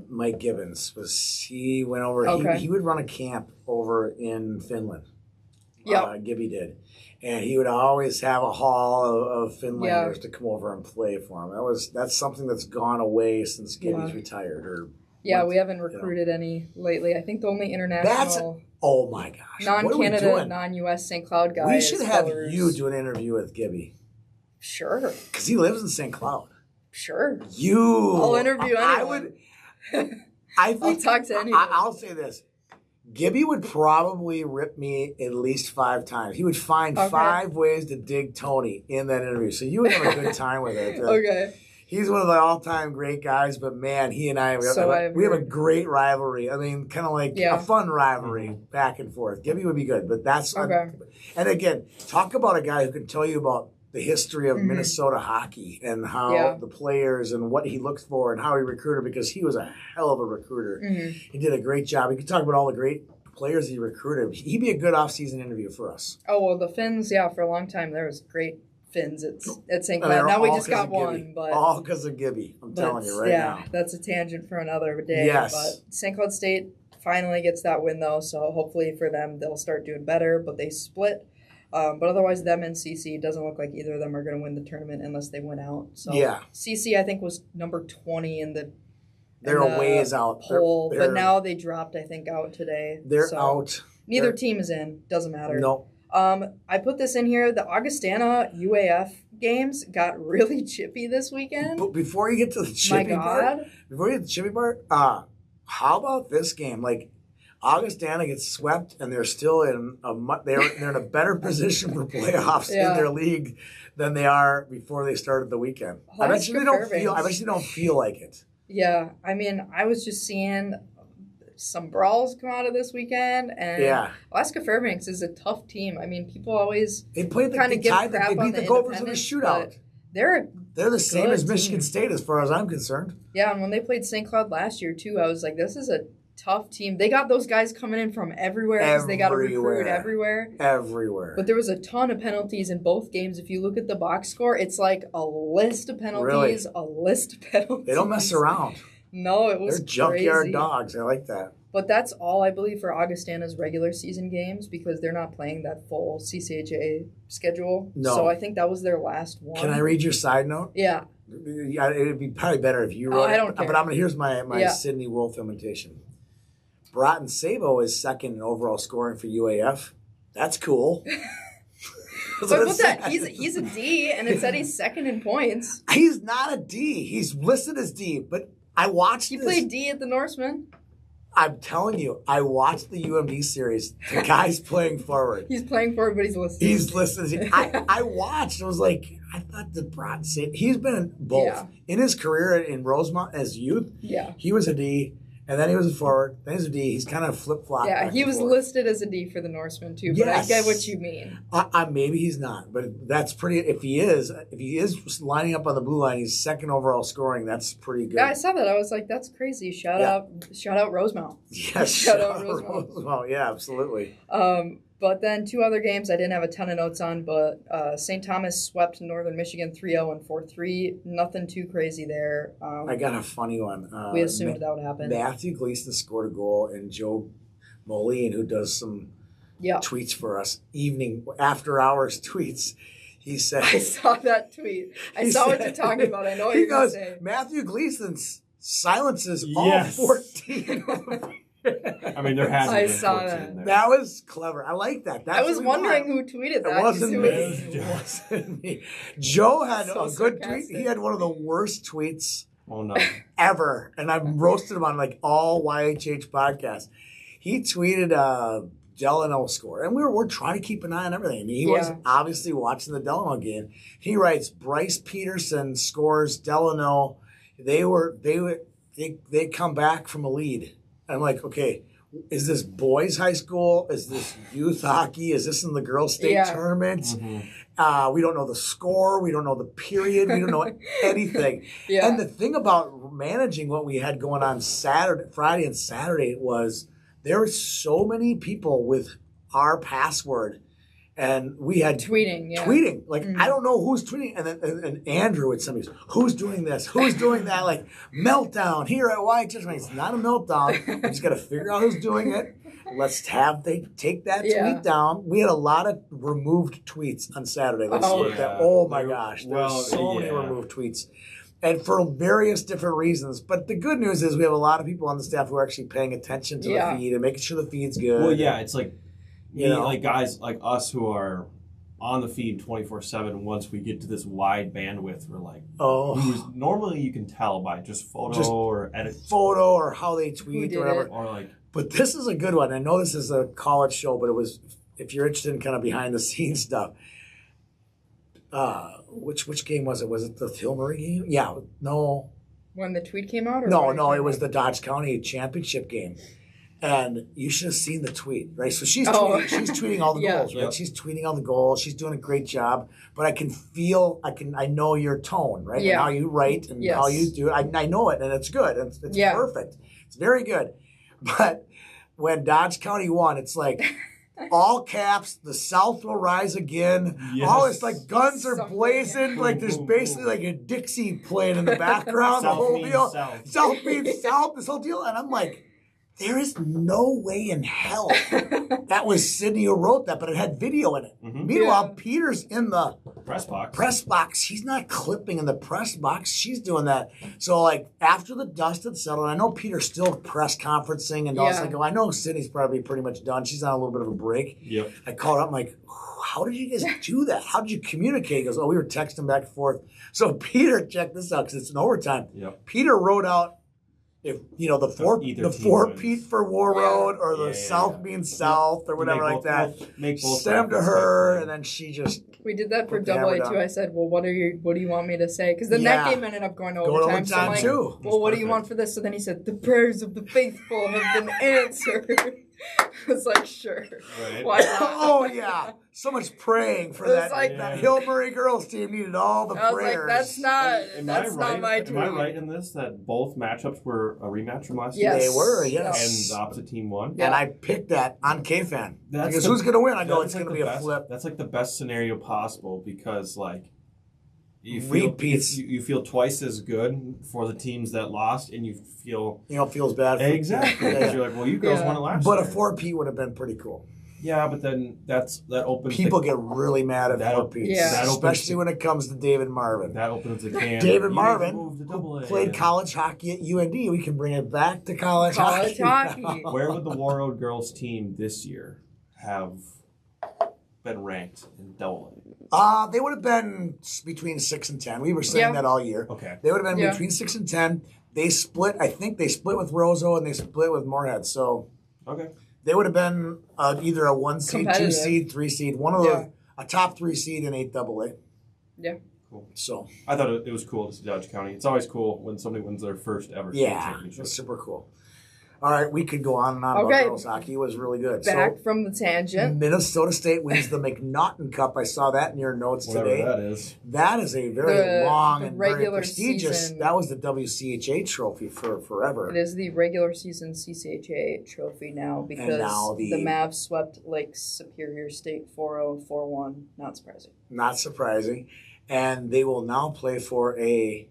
Mike Gibbons. Was he went over? Okay. He would run a camp over in Finland. Yeah, Gibby did. And he would always have a hall of Finlanders to come over and play for him. That's something that's gone away since Gibby's retired. We haven't recruited any lately. I think the only international. Oh my gosh! Non-Canada, non-US St. Cloud guy. We should have you do an interview with Gibby. Sure. Because he lives in St. Cloud. Sure. I'll interview anyone. I'll talk to anyone. I'll say this. Gibby would probably rip me at least 5 times. He would find 5 ways to dig Tony in that interview. So you would have a good time with it. Okay. He's one of the all-time great guys, but man, he and I, we have a great rivalry. I mean, kind of like a fun rivalry back and forth. Gibby would be good, but that's... Okay. And again, talk about a guy who can tell you about the history of Minnesota hockey and how the players and what he looked for and how he recruited, because he was a hell of a recruiter. He did a great job. He could talk about all the great players he recruited. He'd be a good off-season interview for us. Oh, well, the Finns, for a long time, there was great Finns at St. Cloud. Now we just got one. But all because of Gibby. I'm telling you right now. Yeah, that's a tangent for another day. Yes. But St. Cloud State finally gets that win, though, so hopefully for them they'll start doing better, but they split. But otherwise, them and CC, doesn't look like either of them are going to win the tournament unless they win out. So CC, I think, was number 20 in the They're a ways out. Poll, but now they dropped, I think, out today. They're out. Neither team is in. Doesn't matter. No. I put this in here. The Augustana UAF games got really chippy this weekend. But before you get to the chippy part, how about this game? Like, Augustana gets swept, and they're still in they're in a better position for playoffs in their league than they are before they started the weekend. I bet you they don't feel like it. Yeah, I mean, I was just seeing some brawls come out of this weekend, and Alaska Fairbanks is a tough team. I mean, people always they beat the Gophers in a shootout. They're the same as Michigan State as far as I'm concerned. Yeah, and when they played St. Cloud last year too, I was like, this is a tough team. They got those guys coming in from everywhere because they got to recruit everywhere. Everywhere. But there was a ton of penalties in both games. If you look at the box score, it's like a list of penalties, a list of penalties. They don't mess around. No, it was They're junkyard dogs. I like that. But that's all, I believe, for Augustana's regular season games because they're not playing that full CCHA schedule. No. So I think that was their last one. Can I read your side note? Yeah. It'd be probably better if you wrote I don't care. But here's my Sydney Wolf imitation. Broughton Sabo is second in overall scoring for UAF. That's cool. He's a D, and it said he's second in points. He's not a D. He's listed as D, but I watched He played D at the Norseman. I'm telling you, I watched the UMD series. The guy's playing forward. He's playing forward, but he's listed. He's listed. I watched. I was like, I thought the Broughton Sabo. He's been in both. In his career in Rosemont as youth, he was a D. And then he was a forward. Then he was a D. He's kind of flip-flopped. Yeah, he was listed as a D for the Norseman, too. But I get what you mean. Maybe he's not. But that's pretty... If he is lining up on the blue line, he's second overall scoring. That's pretty good. Yeah, I saw that. I was like, that's crazy. Shout out Rosemount. Yes, shout out Rosemount. Yeah, absolutely. But then two other games I didn't have a ton of notes on, but St. Thomas swept Northern Michigan 3-0 and 4-3. Nothing too crazy there. I got a funny one. We assumed that would happen. Matthew Gleason scored a goal, and Joe Moline, who does some tweets for us, after hours tweets, he said... I saw that tweet. I saw what you're talking about. I know what you're going to say. Matthew Gleason silences all 14 I mean, there has I saw that. That was clever. I like that. I was wondering who tweeted that. It wasn't me. Joe had a good tweet. He had one of the worst tweets ever. And I've roasted him on like all YHH podcasts. He tweeted Delano score. And we're trying to keep an eye on everything. And he was obviously watching the Delano game. He writes, Bryce Peterson scores Delano. They come back from a lead. I'm like, okay, is this boys' high school? Is this youth hockey? Is this in the girls' state tournament? Mm-hmm. We don't know the score. We don't know the period. We don't know anything. And the thing about managing what we had going on Friday and Saturday was there were so many people with our password. And we had tweeting. Like, I don't know who's tweeting. And then and Andrew would send me, who's doing this? Who's doing that? Like, meltdown here at YHS. It's not a meltdown. We just got to figure out who's doing it. Let's they take that tweet down. We had a lot of removed tweets on Saturday. Oh my gosh. There were so many removed tweets. And for various different reasons. But the good news is we have a lot of people on the staff who are actually paying attention to the feed and making sure the feed's good. Well, yeah, it's like... like guys like us who are on the feed 24/7. Once we get to this wide bandwidth, we're like, normally you can tell by just photo or edit, or how they tweet or whatever. Or like, but this is a good one. I know this is a college show, but it was if you're interested in kind of behind the scenes stuff. Which game was it? Was it the Hillmurray game? Yeah, no. When the tweet came out, or no, it was the Dodge County championship game. And you should have seen the tweet, right? So she's tweeting all the goals, right? Yep. She's tweeting all the goals. She's doing a great job. But I know your tone, right? Yeah. And how you write and how you do it. I know it, and it's good. It's perfect. It's very good. But when Dodge County won, it's like all caps, the South will rise again. Yes. All it's like guns are blazing. Like there's basically like a Dixie playing in the background. The whole deal. South means South, this whole deal. And I'm like, there is no way in hell that was Sydney who wrote that, but it had video in it. Mm-hmm. Meanwhile, Peter's in the press box. Press box. He's not clipping in the press box. She's doing that. So, like, after the dust had settled, I know Peter's still press conferencing, and I was like, I know Sydney's probably pretty much done. She's on a little bit of a break. Yep. I called up. I'm like, how did you guys do that? How did you communicate? He goes, we were texting back and forth. So Peter, check this out because it's an overtime. Yep. Peter wrote out, if the four Pete for War Road or the South being South or whatever like that. Send them to her, and then she just. We did that for Double A too. I said, "Well, what do you want me to say?" Because then that game ended up going to overtime. So I'm like, too. Well, what do you want for this? So then he said, "The prayers of the faithful have been answered." I was like, sure. Right. Why not? Oh, yeah. So much praying for that. Like, that Hill Murray girls team needed all the prayers. Like, that's not my team. Am I right in this that both matchups were a rematch from last year? They were, yes. And the opposite team won? Yeah. And I picked that on KFan. Because who's going to win? I go, it's going to be a flip. That's like the best scenario possible because, like, you feel twice as good for the teams that lost, and you feel feels bad. Exactly. Because you're like, well, you girls won it last year. But a 4P would have been pretty cool. Yeah, but then that opens. People get really mad at 4Ps, especially when it comes to David Marvin. That opens the can. David Marvin who played college hockey at UND. We can bring it back to college hockey. Where would the War Road girls team this year have been ranked in Double A? They would have been between 6 and 10. We were saying that all year. Okay. They would have been between 6 and 10. They split. I think they split with Roseau and they split with Moorhead. So okay, they would have been either a 1 seed, 2 seed, 3 seed, one of those, a top 3 seed in 8AA. Yeah. Cool. So I thought it was cool to see Dodge County. It's always cool when somebody wins their first ever championship. It's super cool. All right, we could go on and on about girls hockey. It was really good. Back from the tangent. Minnesota State wins the McNaughton Cup. I saw that in your notes today. Whatever that is. That is a very long and very prestigious. Season. That was the WCHA trophy for forever. It is the regular season CCHA trophy now because the Mavs swept Lake Superior State 4-0, 4-1. Not surprising. Not surprising. And they will now play for a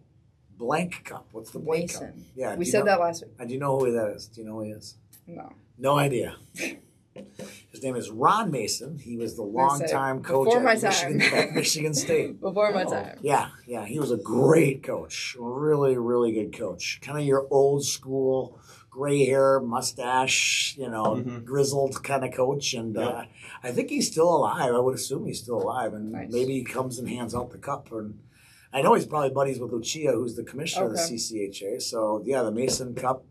blank cup. What's the blank Mason. cup? Yeah, we said that last week. Do you know who that is? Do you know who he is? No. No idea. His name is Ron Mason. He was the longtime coach at Michigan State. Before my time. Yeah. He was a great coach. Really, really good coach. Kind of your old school, gray hair, mustache, grizzled kind of coach. And I think he's still alive. I would assume he's still alive. And maybe he comes and hands out the cup. And I know he's probably buddies with Lucia, who's the commissioner of the CCHA. So, the Mason Cup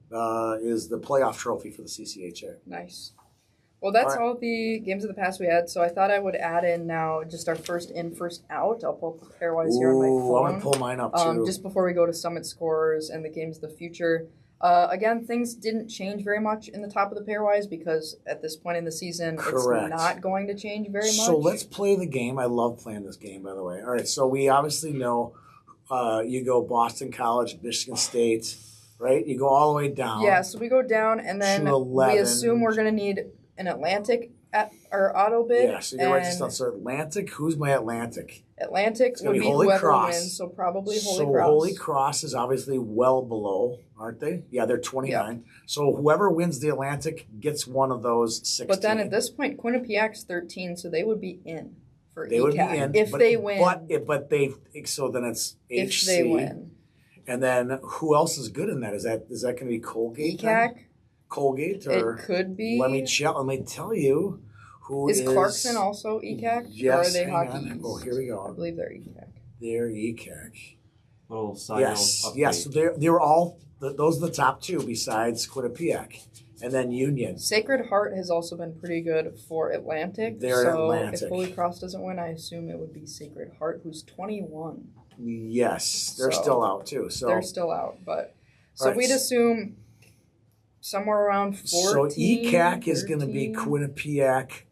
is the playoff trophy for the CCHA. Nice. Well, that's all the games of the past we had. So I thought I would add in now just our first in, first out. I'll pull up the pairwise here on my phone. I'm going to pull mine up, too. Just before we go to Summit scores and the games of the future. Again, things didn't change very much in the top of the pairwise because at this point in the season, it's not going to change very much. So let's play the game. I love playing this game, by the way. All right, so we obviously know you go Boston College, Michigan State, right? You go all the way down. Yeah, so we go down, and then we assume we're going to need an Atlantic or auto bid. Yeah, so you're right. Just so Atlantic. Who's my Atlantic? Atlantic would be whoever wins, so probably Holy Cross. So Holy Cross is obviously well below, aren't they? Yeah, they're 29. Yeah. So whoever wins the Atlantic gets one of those 16. But then at this point, Quinnipiac's 13, so they would be in for They would be in. If they win. So then it's HC. If they win. And then who else is good in that? Is that going to be Colgate? ECAC? Colgate? Or, it could be. Let me tell you. Who is Clarkson also ECAC? Yes. Or are they Hockey East? Oh, here we go. I believe they're ECAC. They're ECAC. Little side note. Yes. So they were all, those are the top two besides Quinnipiac. And then Union. Sacred Heart has also been pretty good for Atlantic. They're Atlantic. If Holy Cross doesn't win, I assume it would be Sacred Heart, who's 21. Yes. They're still out, too. So they're still out. But we'd assume somewhere around 14. So ECAC is going to be Quinnipiac.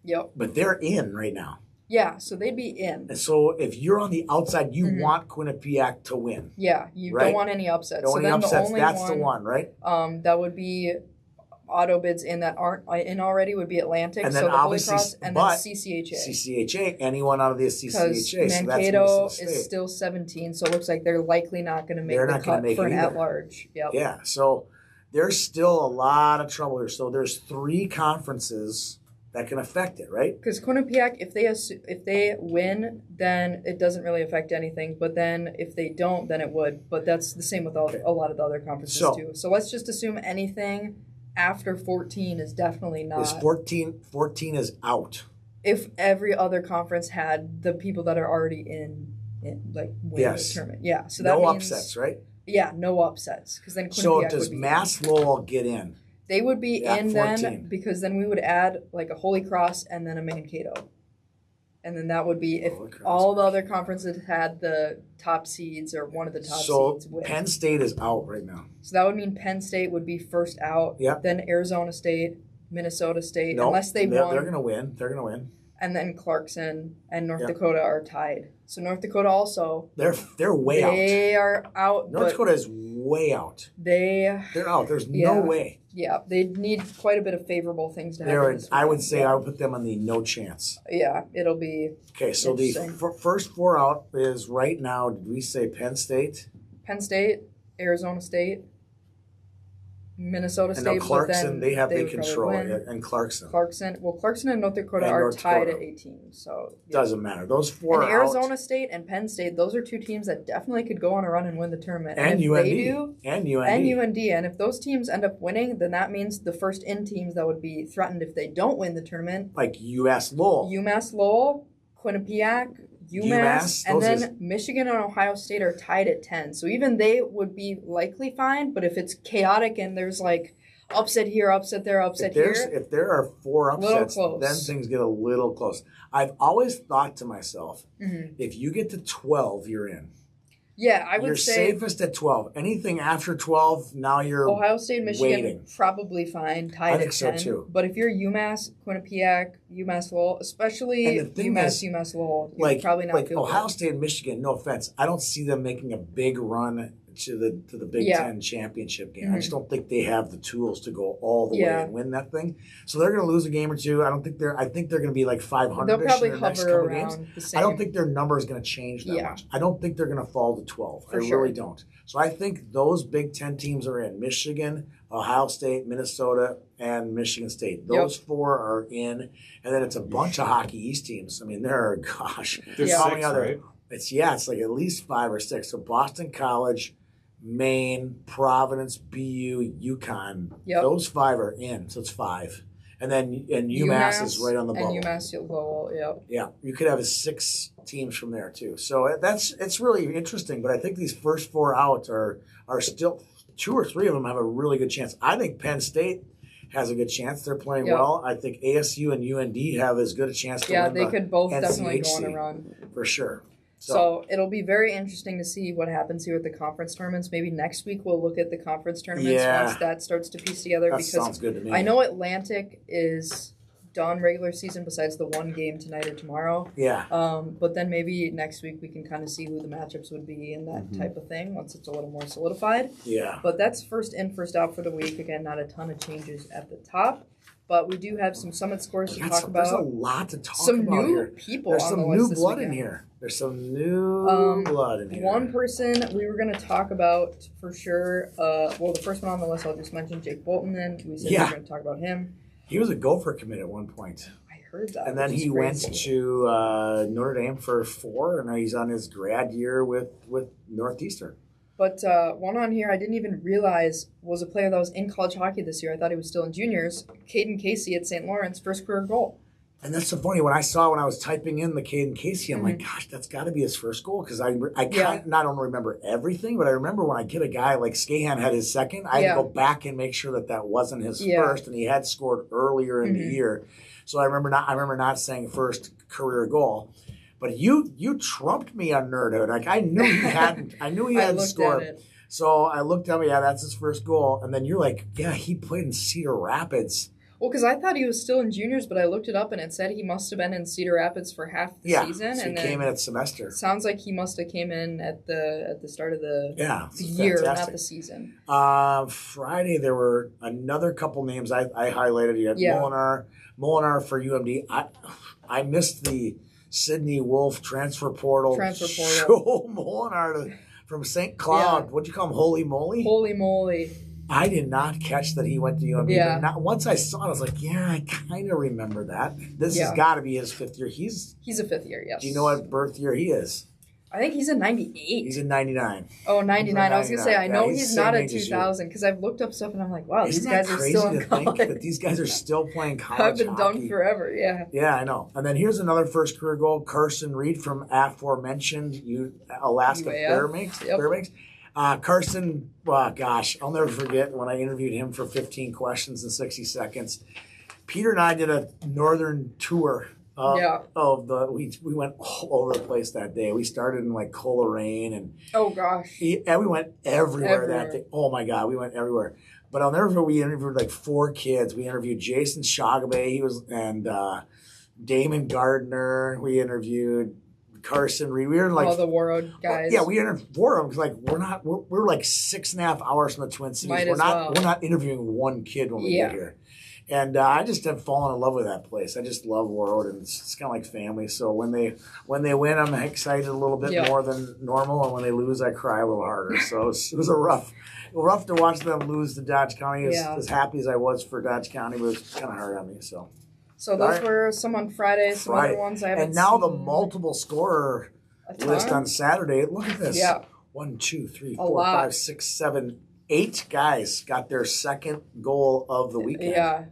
Yep. But they're in right now. Yeah, so they'd be in. And so if you're on the outside, you want Quinnipiac to win. Yeah, you don't want any upsets. Don't want any upsets. That's the one, right? That would be auto bids in that aren't in already would be Atlantic, and then so the Holy Cross, and then CCHA. CCHA, anyone out of the CCHA. Because Mankato is still 17, so it looks like they're likely not going to make the cut for an at-large. Yep. Yeah, so there's still a lot of trouble here. So there's 3 conferences that can affect it, right? Because Quinnipiac, if they win, then it doesn't really affect anything. But then if they don't, then it would. But that's the same with a lot of the other conferences too. So let's just assume anything after 14 is definitely not. Is 14 is out. If every other conference had the people that are already in like winning the tournament. Yeah. So that no means, upsets, right? Yeah, no upsets. Because then Quinnipiac so does would be Mass Lowell get in? They would be in 14. then, because then we would add like a Holy Cross and then a Mankato. And then that would be if all the other conferences had the top seeds or one of the top seeds win. So Penn State is out right now. So that would mean Penn State would be first out. Yep. Then Arizona State, Minnesota State, unless they won. They're going to win. They're going to win. And then Clarkson and North Dakota are tied. So North Dakota also. They're way out. They are out. North Dakota is way out. They're out. There's no way. Yeah, they need quite a bit of favorable things to happen. I would say I would put them on the no chance. Yeah, it'll be. Okay, so the first 4 out is right now. Did we say Penn State? Penn State, Arizona State, Minnesota State. And now Clarkson, they control. And Clarkson and North Dakota are tied at 18. So doesn't matter. Those 4 and Arizona State and Penn State, those are 2 teams that definitely could go on a run and win the tournament. And if UND. They do, and UND. And UND. And if those teams end up winning, then that means the first in teams that would be threatened if they don't win the tournament. Like UMass Lowell, Quinnipiac, UMass, and then Michigan and Ohio State are tied at 10. So even they would be likely fine, but if it's chaotic and there's like upset here, upset there, upset here. If there are 4 upsets, then things get a little close. I've always thought to myself, if you get to 12, you're in. Yeah, I would say you're safest at 12. Anything after 12, now you're Ohio State, Michigan, waiting. Probably fine, tied at 10. I think so too. But if you're UMass, Quinnipiac, UMass Lowell, especially UMass Lowell, you're probably not feeling Ohio State and Michigan, no offense, I don't see them making a big run to the Big Ten championship game. I just don't think they have the tools to go all the way and win that thing. So they're going to lose a game or two. I think they're going to be like 500. They'll probably in the next hover couple around games. the same. I don't think their number is going to change that much. I don't think they're going to fall to 12. I really don't. So I think those Big Ten teams are in: Michigan, Ohio State, Minnesota, and Michigan State. Those 4 are in, and then it's a bunch of Hockey East teams. I mean, there's 6, right? It's like at least 5 or 6. So Boston College, Maine, Providence, BU, UConn. Those 5 are in, so it's 5. And then UMass is right on the bubble. And UMass Lowell, Yeah, you could have 6 teams from there too. So it's really interesting. But I think these first 4 out are still 2 or 3 of them have a really good chance. I think Penn State has a good chance. They're playing well. I think ASU and UND have as good a chance to win they could both NCHC, definitely go on a run. For sure. So it'll be very interesting to see what happens here with the conference tournaments. Maybe next week we'll look at the conference tournaments once that starts to piece together. That sounds good to me. I know Atlantic is done regular season besides the one game tonight or tomorrow. Yeah. But then maybe next week we can kind of see who the matchups would be and that type of thing once it's a little more solidified. Yeah. But that's first in, first out for the week. Again, not a ton of changes at the top. But we do have some Summit scores to talk about. There's a lot to talk about. Some new here. people There's on some the new list blood this in here. There's some new blood in here. One person we were going to talk about for sure. The first one on the list I'll just mention, Jake Bolton. Then we said we were going to talk about him. He was a Gopher commit at one point. I heard that. And then he went to Notre Dame for 4, and now he's on his grad year with Northeastern. But one on here I didn't even realize was a player that was in college hockey this year. I thought he was still in juniors. Caden Casey at St. Lawrence, first career goal. And that's so funny. When I was typing in the Caden Casey, I'm like, gosh, that's got to be his first goal. Because I not only remember everything, but I remember when I get a guy like Skahan had his second, I go back and make sure that wasn't his first. And he had scored earlier in the year. So I remember not saying first career goal. But you trumped me on nerdhood. Like I knew he hadn't. I knew he hadn't scored. So I looked at him. Yeah, that's his first goal. And then you're like, yeah, he played in Cedar Rapids. Well, because I thought he was still in juniors, but I looked it up and it said he must have been in Cedar Rapids for half the season. So and he came in at semester. Sounds like he must have came in at the start of the year, fantastic. not the season. Friday there were another couple names I highlighted. You had Molinar for UMD. I missed the Sydney Wolf transfer portal. Joe Molinar from St. Cloud. What'd you call him? Holy moly? Holy moly. I did not catch that he went to UNB. Yeah. But once I saw it, I was like, yeah, I kind of remember that. This has got to be his 5th year. He's a 5th year, yes. Do you know what birth year he is? I think he's in 98. He's in 99. Oh, 99. I was going to say, I know he's not a 2000 because I've looked up stuff and I'm like, wow, Isn't these guys are still in college. Think that these guys are still playing college I've been hockey. done forever, yeah. Yeah, I know. And then here's another first career goal, Carson Reed from aforementioned Alaska Fairbanks. Yep. Carson, gosh, I'll never forget when I interviewed him for 15 questions in 60 seconds. Peter and I did a northern tour we went all over the place that day. We started in like Coleraine and we went everywhere that day. Oh my God, we went everywhere. But I'll never forget, we interviewed like 4 kids. We interviewed Jason Shagabe, and Damon Gardner. We interviewed Carson Reed. We were like all the Warroad guys. Yeah, we interviewed 4 of them because we're like 6.5 hours from the Twin Cities. We're not interviewing one kid when we get here. And I just have fallen in love with that place. I just love Warroad, and it's kind of like family. So when they win, I'm excited a little bit more than normal, and when they lose, I cry a little harder. So it was rough to watch them lose to Dodge County. As happy as I was for Dodge County, but it was kind of hard on me. So those were some on Friday, some other ones I haven't And now seen. the multiple scorer list on Saturday. Look at this. Yeah. 1, 2, 3, 4, 5, 6, 7, 8 guys got their second goal of the weekend. Yeah.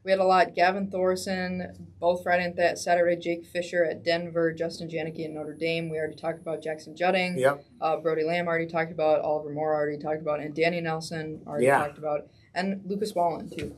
We had a lot. Gavin Thorson, both Friday and Saturday. Jake Fisher at Denver. Justin Janicki at Notre Dame. We already talked about Jackson Judding. Yep. Brody Lamb already talked about. Oliver Moore already talked about. And Danny Nelson already talked about. And Lucas Wallen, too.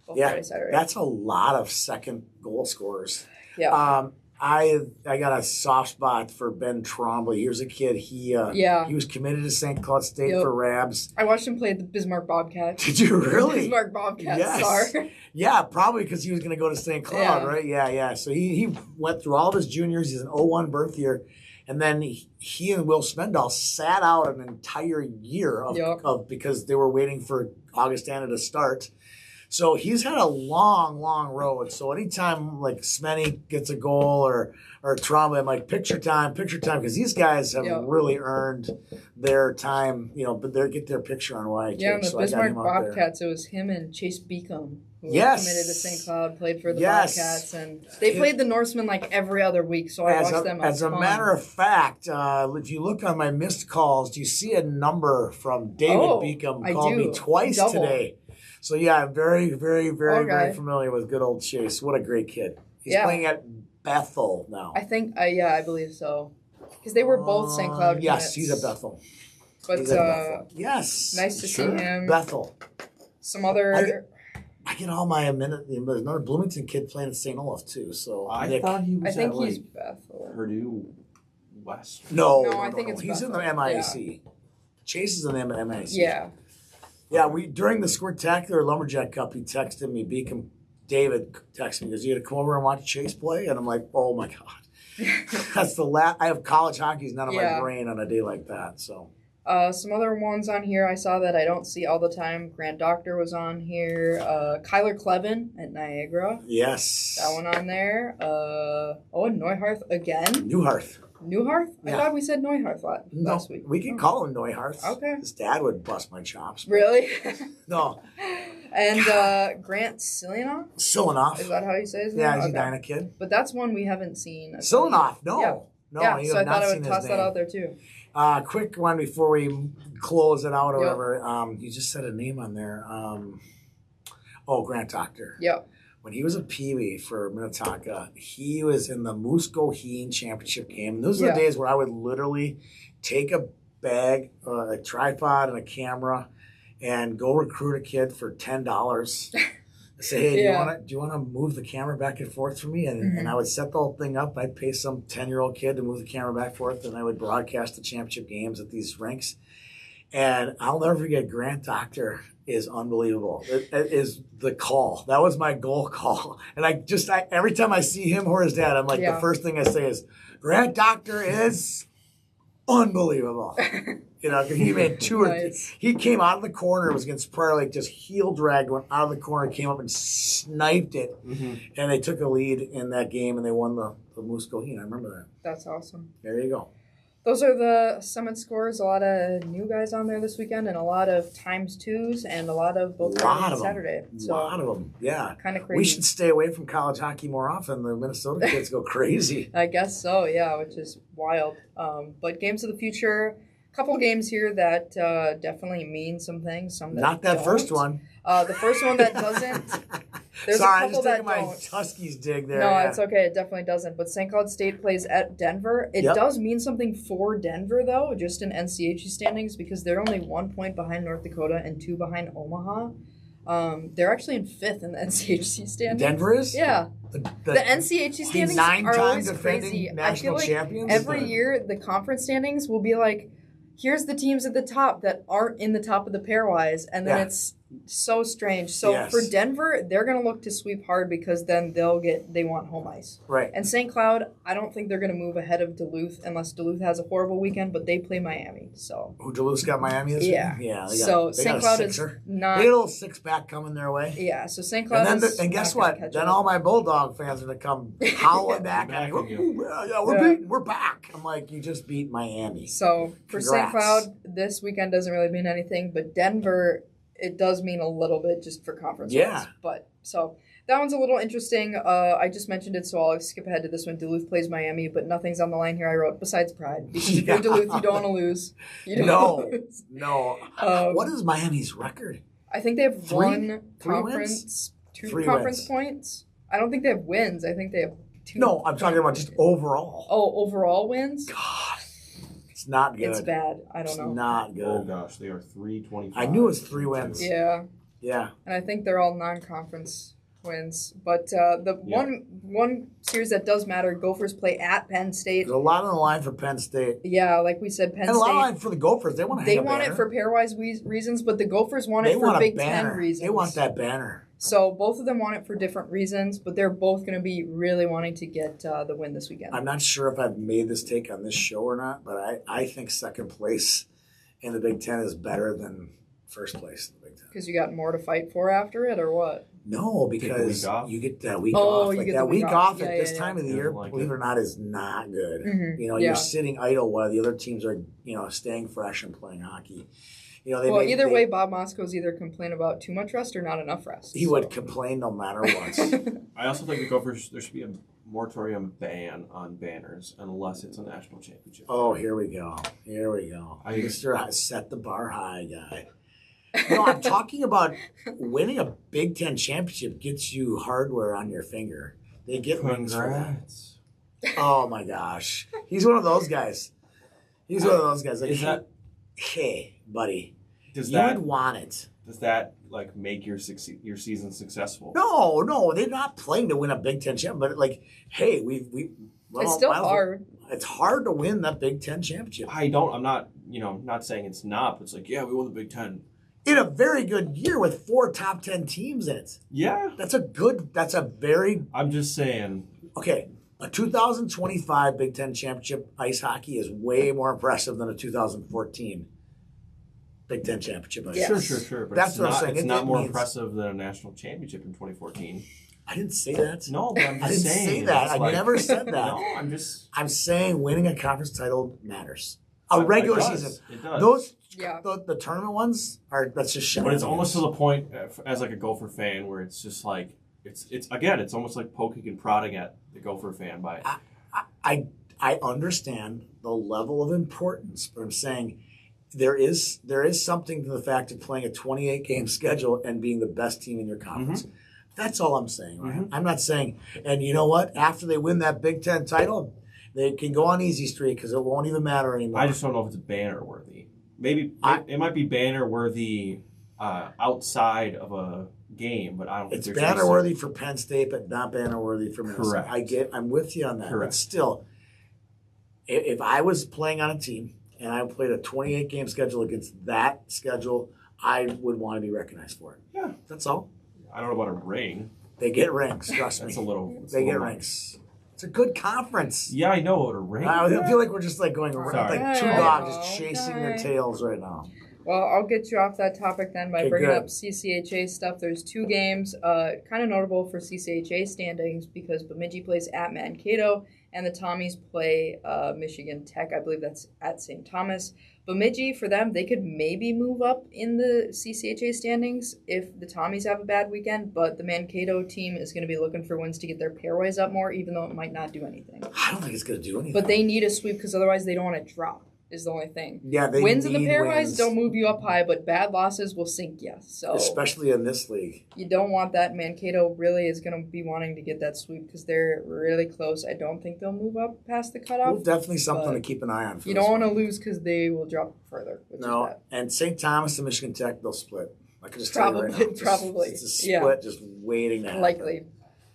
Both Friday, Saturday. That's a lot of second goal scorers. Yeah. I got a soft spot for Ben Trombley. Here's a kid. He was committed to St. Cloud State for Rabs. I watched him play the Bismarck Bobcats. Did you really? Bismarck Bobcats. Yes. Sorry. Yeah, probably because he was going to go to St. Cloud, right? Yeah. So he went through all of his juniors. He's an 01 birth year. And then he and Will Spendahl sat out an entire year of because they were waiting for Augustana to start. So he's had a long, long road. So anytime like Smenny gets a goal or Trombley, I'm like, picture time, because these guys have really earned their time, but they get their picture on YK. Yeah, and the Bismarck Bobcats, it was him and Chase Beacom who committed to St. Cloud, played for the Bobcats, and they played the Norsemen like every other week, so I watched them. As a matter of fact, if you look on my missed calls, do you see a number from David Beacom called me twice today? So, yeah, I'm very, very, very, very familiar with good old Chase. What a great kid. He's playing at Bethel now. I think, I believe so. Because they were both St. Cloud Yes, he's at Bethel. But, yes. Nice to see him. Bethel. Some other... I get all my minute. There's another Bloomington kid playing at St. Olaf, too. So I thought he was he's Bethel. Purdue West. No, I think it's he's Bethel. in the MIAC. Yeah. Chase is in the MIAC. Yeah. Yeah, during the Squirtacular Lumberjack Cup, he texted me, David texted me, "You to come over and watch Chase play?" And I'm like, oh my God. That's the last. I have college hockey's none of my brain on a day like that. So some other ones on here I saw that I don't see all the time. Grant Doctor was on here. Kyler Clevin at Niagara. Yes. That one on there. And Neuharth again. Newharth? Yeah. I thought we said Neuharth last week. We can call him Neuharth. Okay. His dad would bust my chops. Really? No. And Grant Silinoff? Is that how you say his name? Yeah, he's a Dyna kid. But that's one we haven't seen. Silinoff, no. Yeah. No, so I thought I would toss that out there too. Quick one before we close it out or whatever. You just said a name on there. Grant Doctor. Yep. When he was a peewee for Minnetonka, he was in the Moose Goheen championship game. Those are the days where I would literally take a bag, a tripod, and a camera, and go recruit a kid for $10. Say, hey, do you want to move the camera back and forth for me? And I would set the whole thing up. I'd pay some 10-year-old kid to move the camera back and forth, and I would broadcast the championship games at these rinks. And I'll never forget, Grant Doctor is unbelievable. It is the call. That was my goal call. And I every time I see him or his dad, I'm like, the first thing I say is, Grant Doctor is unbelievable. He made two. He came out of the corner. It was against Prior Lake, just heel dragged, went out of the corner, came up and sniped it. And they took a lead in that game, and they won the Moose Goheen. I remember that. That's awesome. There you go. Those are the Summit scores. A lot of new guys on there this weekend, and a lot of times twos, and a lot of both Friday and Saturday. A lot of them, yeah. Kind of crazy. We should stay away from college hockey more often. The Minnesota kids go crazy. I guess so, yeah, which is wild. But games of the future, a couple games here that definitely mean some things. Some that Not that don't. first one. The first one that doesn't. There's Sorry, a couple I just that taking my don't. Huskies dig there. No, yeah. it's okay. It definitely doesn't. But St. Cloud State plays at Denver. It does mean something for Denver, though, just in NCHC standings, because they're only 1 point behind North Dakota and 2 behind Omaha. They're actually in 5th in the NCHC standings. Denver is? Yeah. The NCHC standings are always crazy. I feel like champions? every year the conference standings will be like, here's the teams at the top that aren't in the top of the pairwise, and then it's so strange. So for Denver, they're going to look to sweep hard because then they want home ice. Right. And St. Cloud, I don't think they're going to move ahead of Duluth unless Duluth has a horrible weekend, but they play Miami. So Duluth's got Miami this week? Yeah. So St. Cloud is not. They got a little six-pack coming their way. Yeah, so St. Cloud is. And guess what? Then all my Bulldog fans are going to come howling back at me. We're back. I'm like, you just beat Miami. So for St. Cloud, this weekend doesn't really mean anything, but Denver, it does mean a little bit just for conference wise. But so that one's a little interesting. I just mentioned it, so I'll skip ahead to this one. Duluth plays Miami, but nothing's on the line here. I wrote besides pride. Because if you're Duluth, you don't want to lose. You don't lose. No. What is Miami's record? I think they have one conference, two conference points. I don't think they have wins. I think they have 2. No, I'm talking about just overall. Oh, overall wins? God. It's not good. It's bad. I don't know. It's not good. Oh, gosh. They are 3-25. I knew it was 3 wins. Yeah. Yeah. And I think they're all non-conference wins. But the one series that does matter, Gophers play at Penn State. There's a lot on the line for Penn State. Yeah, like we said, Penn State. And a lot on the line for the Gophers. They want to hang a banner. They want it for pairwise reasons, but the Gophers want it for Big Ten reasons. They want that banner. So both of them want it for different reasons, but they're both going to be really wanting to get the win this weekend. I'm not sure if I've made this take on this show or not, but I think second place in the Big Ten is better than first place in the Big Ten. Because you got more to fight for after it, or what? No, because you get that week off. Like that week off at this time of the year, believe it or not, is not good. Mm-hmm. You're sitting idle while the other teams are, staying fresh and playing hockey. Either way, Bob Mosko's either complain about too much rest or not enough rest. He would complain no matter what. I also think the Gophers, there should be a moratorium ban on banners unless it's a national championship. Oh, here we go. Mr. Set the bar high guy. No, I'm talking about winning a Big Ten championship gets you hardware on your finger. They get rings for that. Oh, my gosh. He's one of those guys. Like, hey, buddy. Would want it. Does that make your season successful? No, they're not playing to win a Big Ten championship. But hey, it's still hard. It's hard to win that Big Ten championship. I'm not not saying it's not. But it's we won the Big Ten in a very good year with 4 top 10 teams in it. Yeah, I'm just saying. Okay. A 2025 Big Ten championship ice hockey is way more impressive than a 2014 Big Ten championship ice hockey. Sure. But that's what I'm saying. It's not more impressive than a national championship in 2014. I didn't say that. No, but I'm just saying. I didn't say that. I never said that. No, I'm saying winning a conference title matters. A regular season. It does. Those, the tournament ones that's just shit. But it's almost to the point, as a Gopher fan, where it's just it's almost like poking and prodding at the Gopher fan by. I understand the level of importance, but I'm saying there is something to the fact of playing a 28-game schedule and being the best team in your conference. Mm-hmm. That's all I'm saying. Right? Mm-hmm. I'm not saying, and you know what? After they win that Big Ten title, they can go on easy streak because it won't even matter anymore. I just don't know if it's banner worthy. Maybe it might be banner worthy outside of a game, but I don't think it's banner worthy for Penn State, but not banner worthy for Minnesota. Correct. I'm with you on that. Correct. But still, if I was playing on a team and I played a 28-game schedule against that schedule, I would want to be recognized for it. Yeah. That's all. I don't know about a ring. They get rings, trust me. They get rings. It's a good conference. Yeah, I know what a ring. I feel like we're just going around like 2 dogs just chasing their tails right now. Well, I'll get you off that topic then by bringing up CCHA stuff. There's 2 games, kind of notable for CCHA standings because Bemidji plays at Mankato and the Tommies play Michigan Tech. I believe that's at St. Thomas. Bemidji, for them, they could maybe move up in the CCHA standings if the Tommies have a bad weekend, but the Mankato team is going to be looking for wins to get their pairwise up more, even though it might not do anything. I don't think it's going to do anything. But they need a sweep because otherwise they don't want to drop. Is the only thing. Yeah, they wins in the pairwise wins. don't move you up high, but bad losses will sink you. So especially in this league, you don't want that. Mankato really is going to be wanting to get that sweep because they're really close. I don't think they'll move up past the cutoff. Well, definitely something to keep an eye on. You don't want to lose because they will drop further. No, and St. Thomas and Michigan Tech, they'll split. I can just probably, tell you right now. Probably, it's a split, just waiting to happen. Likely.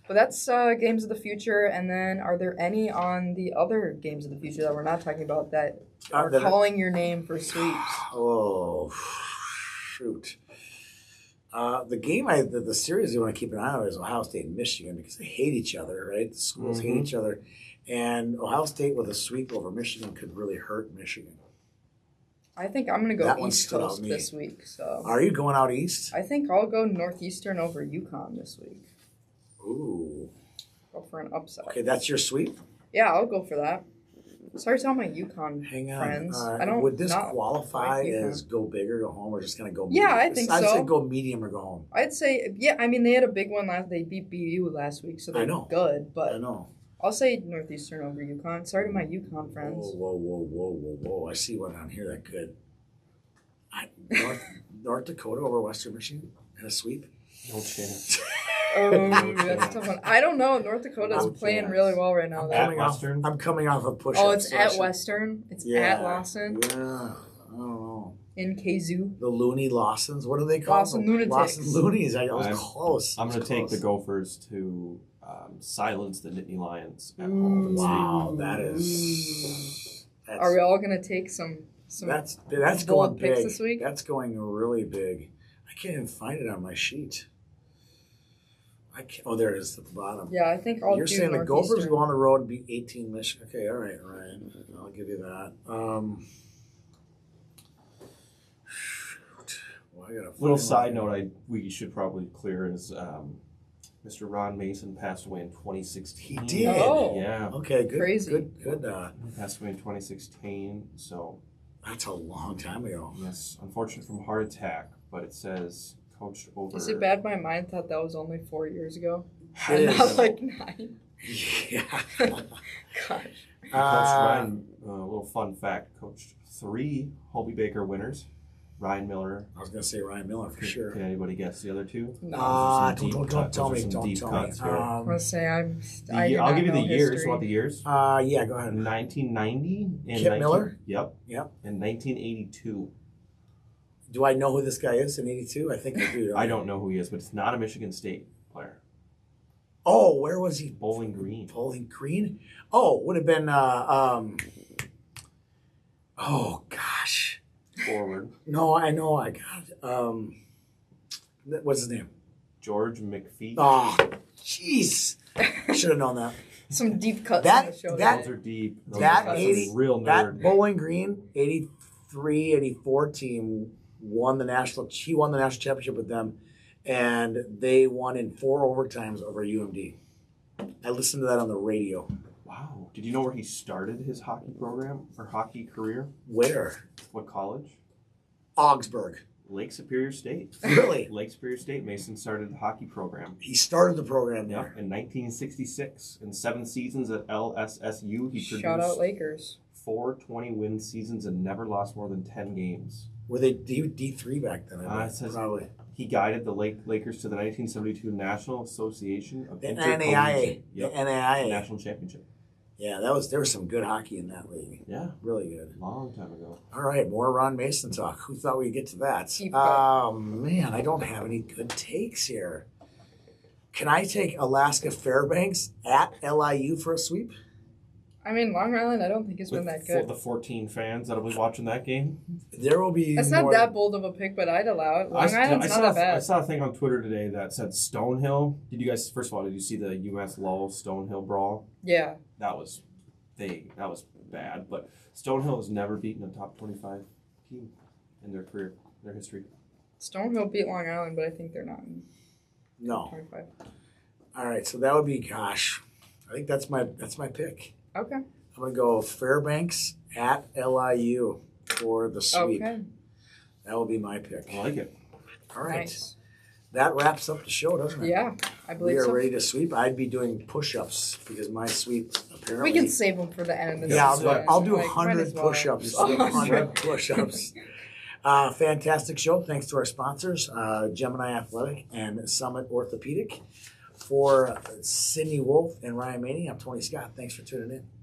But that's games of the future. And then, are there any on the other games of the future that we're not talking about that are calling your name for sweeps? Oh, shoot. The game, the series you want to keep an eye on is Ohio State and Michigan because they hate each other, right? The schools hate each other. And Ohio State with a sweep over Michigan could really hurt Michigan. I think I'm going to go East Coast this week. So, are you going out east? I think I'll go Northeastern over UConn this week. Ooh. Go for an upset. Okay, that's your sweep? Yeah, I'll go for that. Sorry to tell my UConn friends. I don't. Would this qualify as go big or go home, or just going to go medium? Yeah, I think so. I'd say go medium or go home. I'd say, yeah, I mean, they had a big one they beat BU last week, so they're good. But I know. I'll say Northeastern over UConn. Sorry to my UConn friends. Whoa. I see one on here that could. North Dakota over Western Michigan in a sweep? No chance. Oh, that's a tough one. I don't know. North Dakota's playing really well right now. I'm coming off a push. Oh, it's at Western. It's at Lawson. Yeah, I don't know. In Kazoo. The Looney Lawsons. What do they call Lawson them? Lunatics. Lawson Loonies. I was close. I'm going to take the Gophers to silence the Nittany Lions at home. Wow, that is. Are we all going to take some that's going big picks this week? That's going really big. I can't even find it on my sheet. There it is at the bottom. Yeah, I think I'll You're do saying the Gophers go on the road and beat 18 Michigan. Okay, all right, Ryan. I'll give you that. I got a little side note we should probably clear is Mr. Ron Mason passed away in 2016. He did? Oh. Yeah. Okay, good. Crazy. Good. He passed away in 2016, so. That's a long time ago. Yes, unfortunately from heart attack, but it says coached over. Is it bad my mind thought that was only 4 years ago? It and not like 9. Yeah. Gosh. Coach Ryan, a little fun fact, coached 3 Hobie Baker winners. Ryan Miller. I was going to say Ryan Miller for sure. Can anybody guess the other 2? No. Don't tell me. I'm going to say I'll give you the years. History. You want the years? Yeah, go ahead. 1990. Kip Miller? Yep. In 1982. Do I know who this guy is in 82? I think I do. I don't know who he is, but it's not a Michigan State player. Oh, where was he? Bowling Green. Bowling Green? Oh, would have been, oh, gosh. Forward. No, I know. I got what's his name? George McPhee. Oh, jeez. Should have known that. Some deep cuts that, on the show. Those are deep. Real nerd. That Bowling Green 83, 84 team won the national. He won the national championship with them, and they won in 4 overtimes over UMD. I listened to that on the radio. Wow. Did you know where he started his hockey program or hockey career? Where? What college? Augsburg. Lake Superior State. Really? Lake Superior State. Mason started the hockey program. He started the program there. Yeah, in 1966. In 7 seasons at LSSU, he produced Shout out Lakers. 4 20-win seasons and never lost more than 10 games. Were they D3 back then? It says probably. He guided the Lakers to the 1972 National Association of NAIA. Yep. The NAIA. National Championship. Yeah, there was some good hockey in that league. Yeah. Really good. Long time ago. All right, more Ron Mason talk. Who thought we'd get to that? Man, I don't have any good takes here. Can I take Alaska Fairbanks at LIU for a sweep? I mean, Long Island, I don't think it's been that good. The 14 fans that'll be watching that game. There will be. That's not that bold of a pick, but I'd allow it. Long Island's not that bad. I saw a thing on Twitter today that said Stonehill. Did you guys? First of all, did you see the UMass Lowell Stonehill brawl? Yeah. That was bad. But Stonehill has never beaten a top 25 team. in their career, their history. Stonehill beat Long Island, but I think they're not in No. 25. All right, so that would be, gosh, I think that's my pick. Okay. I'm going to go Fairbanks at LIU for the sweep. Okay. That will be my pick. I like it. All right. Nice. That wraps up the show, doesn't it? Yeah, I We believe are so. ready to sweep. I'd be doing push-ups because my sweep apparently. We can save them for the end of the Yeah, season. I'll do Like, might 100 as well. push-ups. Oh, 100 push-ups. Fantastic show. Thanks to our sponsors, Gemini Athletic and Summit Orthopedic. For Sydney Wolf and Ryan Maney, I'm Tony Scott. Thanks for tuning in.